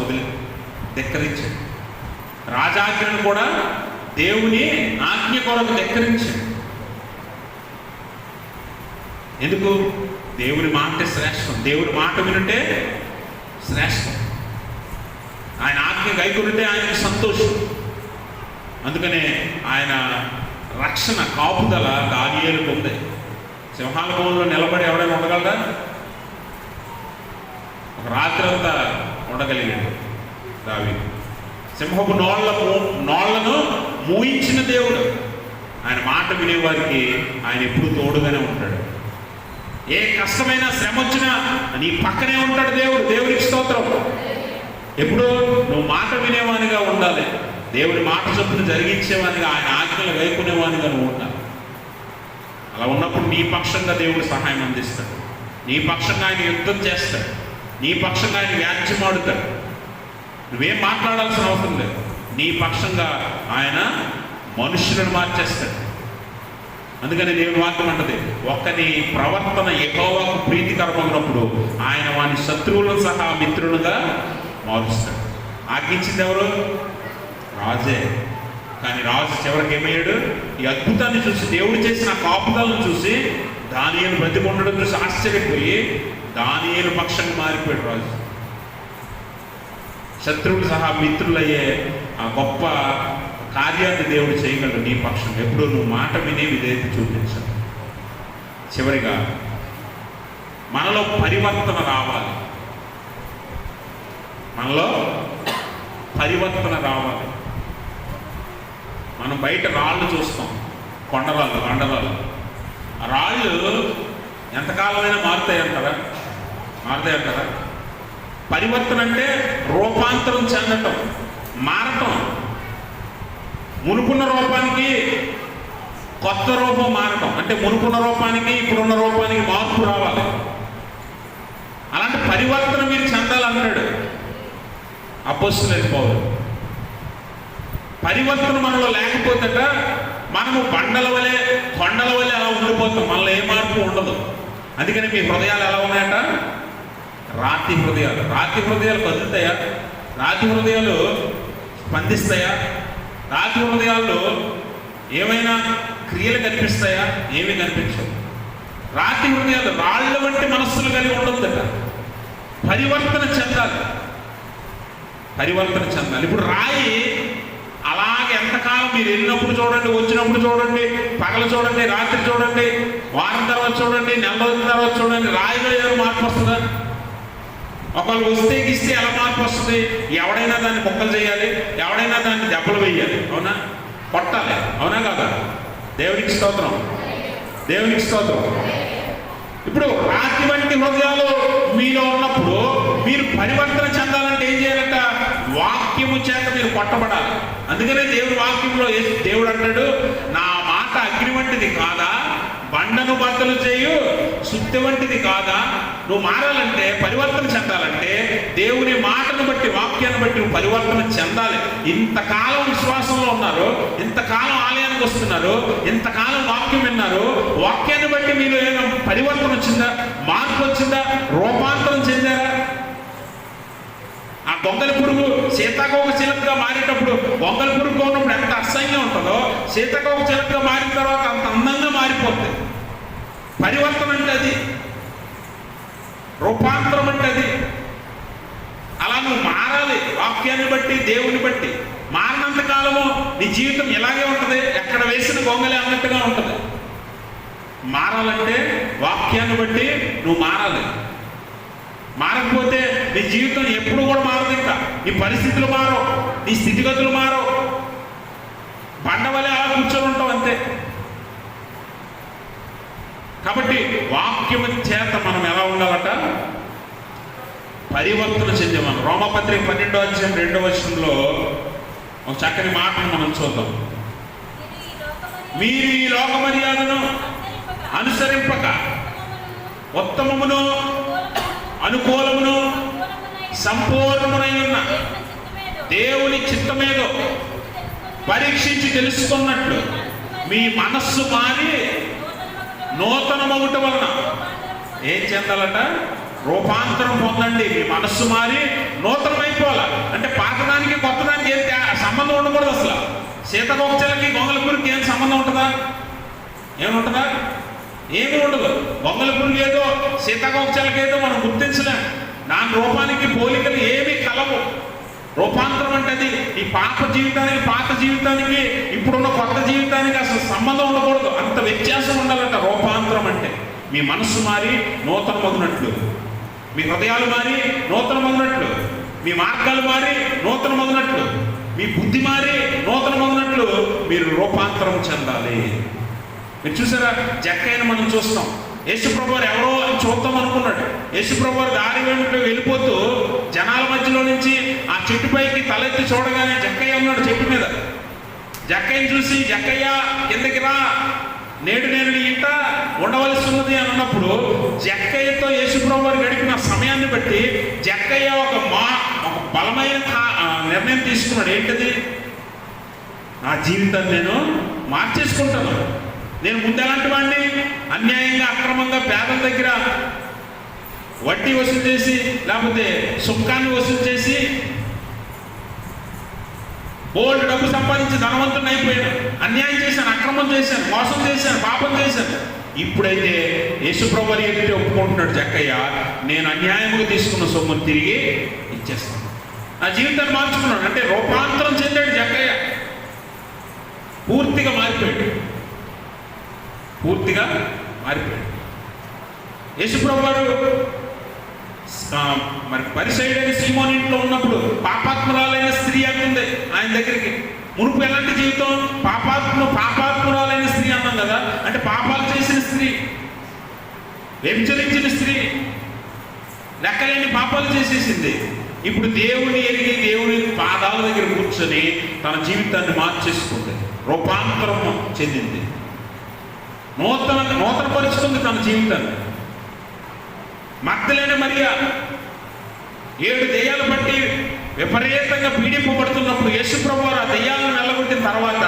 Speaker 1: ధిక్కరించాడు. రాజాజ్ఞను కూడా దేవుని ఆజ్ఞ కొరకు ధిక్కరించాడు. ఎందుకు? దేవుని మాట శ్రేష్టం. దేవుని మాట వినుంటే శ్రేష్టం. ఆయన ఆజ్ఞ గైకొనితే ఆయనకి సంతోషం. అందుకనే ఆయన రక్షణ, కాపుదల దానియేలుకు ఉంది. సింహాల భూమిలో నిలబడి ఎవడైనా ఉండగలరా? ఒక రాత్రి అంతా ఉండగలిగాడు దావీదు. సింహపు నోళ్లను మూయించిన దేవుడు. ఆయన మాట వినేవారికి ఆయన ఎప్పుడు తోడుగానే ఉంటాడు. ఏ కష్టమైన శ్రమ వచ్చినా నీ పక్కనే ఉంటాడు దేవుడు. దేవుడికి స్తోత్రం. ఎప్పుడు నువ్వు మాట వినేవానిగా ఉండాలి. దేవుడి మాట చొప్పున జరిగించేవానిగా, ఆయన ఆజ్ఞలు గైకొనేవానిగా నువ్వు ఉండాలి. అలా ఉన్నప్పుడు నీ పక్షంగా దేవుడు సహాయం అందిస్తాడు. నీ పక్షంగా ఆయన యుద్ధం చేస్తాడు. నీ పక్షంగా ఆయన వ్యాజ్యమాడుతాడు. నువ్వేం మాట్లాడాల్సిన అవసరం లేదు. నీ పక్షంగా ఆయన మనుషులను మార్చేస్తాడు. అందుకని దేవుని వాక్యం అంటది, ఒక్కని ప్రవర్తన యెహోవాకు ప్రీతికరమైనప్పుడు ఆయన వాని శత్రువులను సహా మిత్రులుగా మారుస్తాడు. ఆజ్ఞించింది ఎవరు? రాజే. కానీ రాజు చివరికి ఏమయ్యాడు? ఈ అద్భుతాన్ని చూసి, దేవుడు చేసిన కాపుదలను చూసి దానియేలు బ్రతికొండడం చూసి ఆశ్చర్యపోయి దానియేలు పక్షంగా మారిపోయాడు రాజు. శత్రువులు సహా మిత్రులయ్యే ఆ గొప్ప కార్యాన్ని దేవుడు చేయగలడు నీ పక్షం. ఎప్పుడు నువ్వు మాట వినే విధేయత చూపించాలి. చివరిగా మనలో పరివర్తన రావాలి. మనలో పరివర్తన రావాలి. మనం బయట రాళ్ళు చూస్తాం, కొండరాళ్ళు, బండరాళ్ళు. ఆ రాళ్ళు ఎంతకాలమైనా మారుతాయంటారా? మారుతాయంటారా? పరివర్తన అంటే రూపాంతరం చెందటం, మారటం. మునుపున్న రూపానికి కొత్త రూపం మారటం అంటే మునుపున్న రూపానికి ఇప్పుడున్న రూపానికి మార్పు రావాలి. అలాంటి పరివర్తన మీరు చెందాలన్నాడు అపోస్తలుడైన పౌలు. పరివర్తన మనలో లేకపోతేట మనము బండల వలె, కొండల వలె అలా ఉండిపోతాం. మనలో ఏ మార్పు ఉండదు. అందుకని మీ హృదయాలు ఎలా ఉన్నాయట? రాతి హృదయాలు. రాతి హృదయాలు కదులుతాయా? రాతి హృదయాలు స్పందిస్తాయా? రాతి హృదయాల్లో ఏమైనా క్రియలు కనిపిస్తాయా? ఏమీ కనిపించవు. రాతి హృదయాలు రాళ్ల వంటి మనస్సులు కలిగి ఉండొద్దట. పరివర్తన చెందాలి. పరివర్తన చెందాలి. ఇప్పుడు రాయి అలాగే ఎంతకాలం మీరు వెళ్ళినప్పుడు చూడండి, వచ్చినప్పుడు చూడండి, పగలు చూడండి, రాత్రి చూడండి, వారం తర్వాత చూడండి, నెల రోజుల తర్వాత చూడండి, రాయిలో ఏదో మార్పు వస్తుందా? ఒకళ్ళు వస్తే గిస్తే ఎలా మార్పు వస్తుంది? ఎవడైనా దాన్ని మొక్కలు చేయాలి, ఎవడైనా దాన్ని దెబ్బలు వేయాలి. అవునా? కొట్టాలి. అవునా కాదా? దేవునికి స్తోత్రం. దేవునికి స్తోత్రం. ఇప్పుడు రాతి వంటి హృదయాలు మీలో ఉన్నప్పుడు మీరు పరివర్తన చెందాలంటే ఏం చేయాలంట? వాక్యము చేత మీరు కొట్టబడాలి. అందుకనే దేవుడి వాక్యంలో దేవుడు అంటాడు, నా మాట అగ్ని వంటిది కాదా, బండను బద్దలు చేయు సుత్తి వంటిది కాదా? నువ్వు మారాలంటే, పరివర్తన చెందాలంటే దేవుని మాటను బట్టి, వాక్యాన్ని బట్టి నువ్వు పరివర్తన చెందాలి. ఇంతకాలం విశ్వాసంలో ఉన్నారు, ఇంతకాలం ఆలయానికి వస్తున్నారు, ఇంతకాలం వాక్యం విన్నారు, వాక్యాన్ని బట్టి మీలో ఏమైనా పరివర్తన వచ్చిందా? మార్పు వచ్చిందా? రూపాంతరం చెందారా? ఆ గొంగలి పురుగు సీతాకోక చిలుకగా మారేటప్పుడు, గొంగలి పురుగు ఉన్నప్పుడు ఎంత అసహ్యంగా ఉంటుందో, సీతాకోక చిలుకగా మారిన తర్వాత అంత అందంగా మారిపోతుంది. పరివర్తన అంటే అది, రూపాంతరం అంటే అది. అలా నువ్వు మారాలి. వాక్యాన్ని బట్టి, దేవుని బట్టి. మారినంత కాలము నీ జీవితం ఇలాగే ఉంటుంది, ఎక్కడ వేసిన గొంగలి అన్నట్టుగా ఉంటుంది. మారాలంటే వాక్యాన్ని బట్టి నువ్వు మారాలి. మారకపోతే నీ జీవితం ఎప్పుడు కూడా మారదు. ఇంకా నీ పరిస్థితులు మారవు, నీ స్థితిగతులు మారవు. బండవలే అలా కూర్చొని ఉంటాం అంతే. కాబట్టి వాక్యము చేత మనం ఎలా ఉండాలట? పరివర్తన చెందాం. రోమపత్రిక 12వ అధ్యాయం 2వ వచనంలో ఒక చక్కని మాటను మనం చూద్దాం. మీరు ఈ లోక మర్యాదను అనుసరింపక ఉత్తమమును అనుకూలమును సంపూర్ణమునై ఉన్న దేవుని చిత్తమేదో పరీక్షించి తెలుసుకున్నట్లు మీ మనస్సు మారి నూతనమగుట వలన ఏం చెందాలట? రూపాంతరం పొందండి. మీ మనస్సు మారి నూతనమైపోవాలా అంటే పాతదానికి కొత్తదానికి ఏం సంబంధం ఉండకూడదు. అసలు సీతగోక్షలకి గొంగళపురికి ఏం సంబంధం ఉంటుందా? ఏముంటుందా? ఏమీ ఉండదు. గొంగళపురికి ఏదో సీతగోక్షలకి ఏదో మనం గుర్తించలేం. దాని రూపానికి పోలికలు ఏమీ కలవు. రూపాంతరం అంటే అది ఈ పాత జీవితానికి ఇప్పుడున్న కొత్త జీవితానికి అసలు సంబంధం ఉండకూడదు. అంత వ్యత్యాసం ఉండాలంట రూపాంతరం అంటే. మీ మనస్సు మారి నూతనమగునట్లు, మీ హృదయాలు మారి నూతనమగునట్లు, మీ మార్గాలు మారి నూతనమగునట్లు, మీ బుద్ధి మారి నూతనమగునట్లు మీరు రూపాంతరం చెందాలి. మీరు చూసారా? జక్కయ్యను మనం చూస్తాం. యేసుప్రభు వారు ఎవరో అని చూద్దాం అనుకున్నాడు. యేసుప్రభు వారు దారి వెంట వెళ్ళిపోతూ జనాల మధ్యలో నుంచి ఆ చెట్టుపైకి తలెత్తి చూడగానే జక్కయ్య ఉన్నాడు చెట్టు మీద. జక్కయ్యను చూసి, జక్కయ్య కిందకి రా, నేడు నేను నీ ఇంట ఉండవలసి ఉన్నది అని అన్నప్పుడు జక్కయ్యతో యేసుప్రభు వారు గడిపిన సమయాన్ని బట్టి జక్కయ్య ఒక బలమైన నిర్ణయం తీసుకున్నాడు. ఏంటది? నా జీవితాన్ని నేను మార్చేసుకుంటాను. నేను ముందు ఎలాంటి వాడిని? అన్యాయంగా అక్రమంగా పేదల దగ్గర వడ్డీ వసూలు చేసి లేకపోతే సుంకాన్ని వసూలు చేసి బోల్డ్ డబ్బు సంపాదించి ధనవంతుని అయిపోయాను. అన్యాయం చేశాను, అక్రమం చేశాను, మోసం చేశాను, పాపం చేశాను. ఇప్పుడైతే యేసుప్రభు వారి ఎదుట ఒప్పుకుంటున్నాడు జక్కయ్య, నేను అన్యాయంగా తీసుకున్న సొమ్మును తిరిగి ఇచ్చేస్తాను. నా జీవితాన్ని మార్చుకున్నాడు. అంటే రూపాంతరం చెందాడు జక్కయ్య. పూర్తిగా మారిపోయాడు. యేసుప్రభు వారు మరి పరిసయ్యుడైన సీమోను ఇంట్లో ఉన్నప్పుడు పాపాత్మురాలైన స్త్రీ అంటుంది ఆయన దగ్గరికి. మునుపు ఎలాంటి జీవితం? పాపాత్మురాలైన స్త్రీ అన్నాం కదా, అంటే పాపాలు చేసిన స్త్రీ, వ్యభిచరించిన స్త్రీ, లెక్కలేని పాపాలు చేసేసింది. ఇప్పుడు దేవుని ఎరిగి దేవుని పాదాల దగ్గర కూర్చొని తన జీవితాన్ని మార్చేసుకుంది, రూపాంతరం చెందింది, నూతనపరుచుకుంది తన జీవితాన్ని. మగ్దలేని మరియ 7 దెయ్యాలు బట్టి విపరీతంగా పీడింపబడుతున్నప్పుడు యేసుప్రభు వారు ఆ దెయ్యాలను వెళ్ళగొట్టిన తర్వాత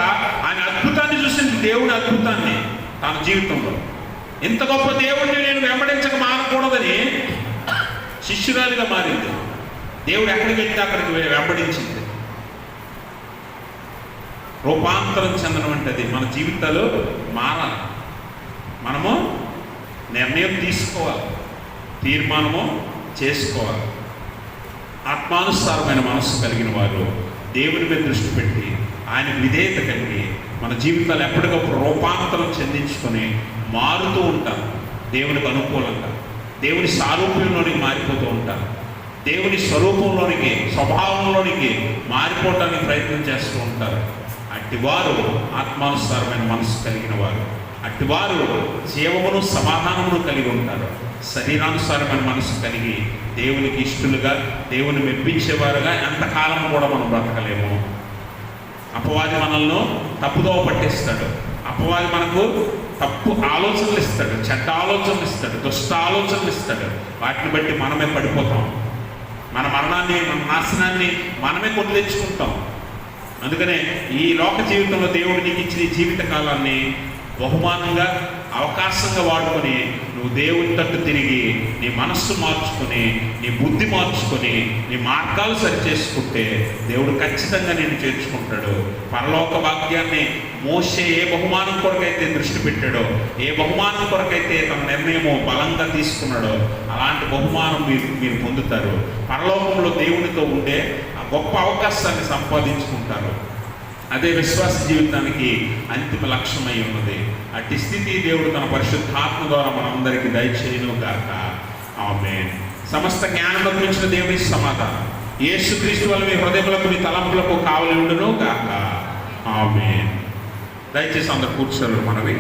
Speaker 1: ఆయన అద్భుతాన్ని చూసింది. దేవుని అద్భుతాన్ని తన జీవితంలో. ఇంత గొప్ప దేవుడిని నేను వెంబడించక మానకూడదని శిష్యురాలిగా మారింది. దేవుడు ఎక్కడికి వెళ్తే అక్కడికి వెంబడించింది. రూపాంతరం చెందడం అంటే అది. మన జీవితాలు మారాలి. మనము నిర్ణయం తీసుకోవాలి, తీర్మానము చేసుకోవాలి. ఆత్మానుసారమైన మనస్సు కలిగిన వారు దేవుని మీద దృష్టి పెట్టి ఆయనకు విధేయత కలిగి మన జీవితాలు ఎప్పటికప్పుడు రూపాంతరం చెందించుకొని మారుతూ ఉంటారు. దేవునికి అనుకూలంగా దేవుని సారూప్యంలోనికి మారిపోతూ ఉంటారు. దేవుని స్వరూపంలోనికి, స్వభావంలోనికి మారిపోవటానికి ప్రయత్నం చేస్తూ ఉంటారు. అట్టివారు ఆత్మానుసారమైన మనస్సు కలిగిన వారు, అట్టివారు జీవమును సమాధానమును కలిగి ఉంటారు. శరీరానుసారమైన మనసు కలిగి దేవునికి ఇష్టలుగా, దేవుని మెప్పించేవారుగా ఎంతకాలం కూడా మనం బ్రతకలేము. అపవాది మనల్ని తప్పుదోవ పట్టిస్తాడు. అపవాది మనకు తప్పు ఆలోచనలు ఇస్తాడు, చెడ్డ ఆలోచనలు ఇస్తాడు, దుష్ట ఆలోచనలు ఇస్తాడు. వాటిని బట్టి మనమే పడిపోతాం. మన మరణాన్ని, మన నాశనాన్ని మనమే కొని తెచ్చుకుంటాం. అందుకనే ఈ లోక జీవితంలో దేవుడు నీకు ఇచ్చిన ఈ జీవిత కాలాన్ని బహుమానంగా, అవకాశంగా వాడుకొని నువ్వు దేవుని తట్టు తిరిగి నీ మనస్సు మార్చుకొని, నీ బుద్ధి మార్చుకొని, నీ మార్గాలు సరిచేసుకుంటే దేవుడు ఖచ్చితంగా నేను చేర్చుకుంటాడు. పరలోక వాక్యాన్ని మోషే ఏ బహుమానం కొరకైతే దృష్టి పెట్టాడో, ఏ బహుమానం కొరకైతే తన నిర్ణయము బలంగా తీసుకున్నాడో అలాంటి బహుమానం మీరు పొందుతారు. పరలోకంలో దేవునితో ఉండే ఆ గొప్ప అవకాశాన్ని సంపాదించుకుంటారు. అదే విశ్వాస జీవితానికి అంతిమ లక్ష్యమై ఉన్నది. అట్టి స్థితి దేవుడు తన పరిశుద్ధాత్మ ద్వారా మనందరికీ దయచేయును గాక. ఆమేన్. సమస్త జ్ఞానంలో మించిన దేవుని సమాధానం యేసుక్రీస్తు వల్ల మీ హృదయములకు, మీ తలంపులకు కావలి ఉండును గాక. ఆమేన్. దయచేసి అందరు కూర్చోరు మనవి.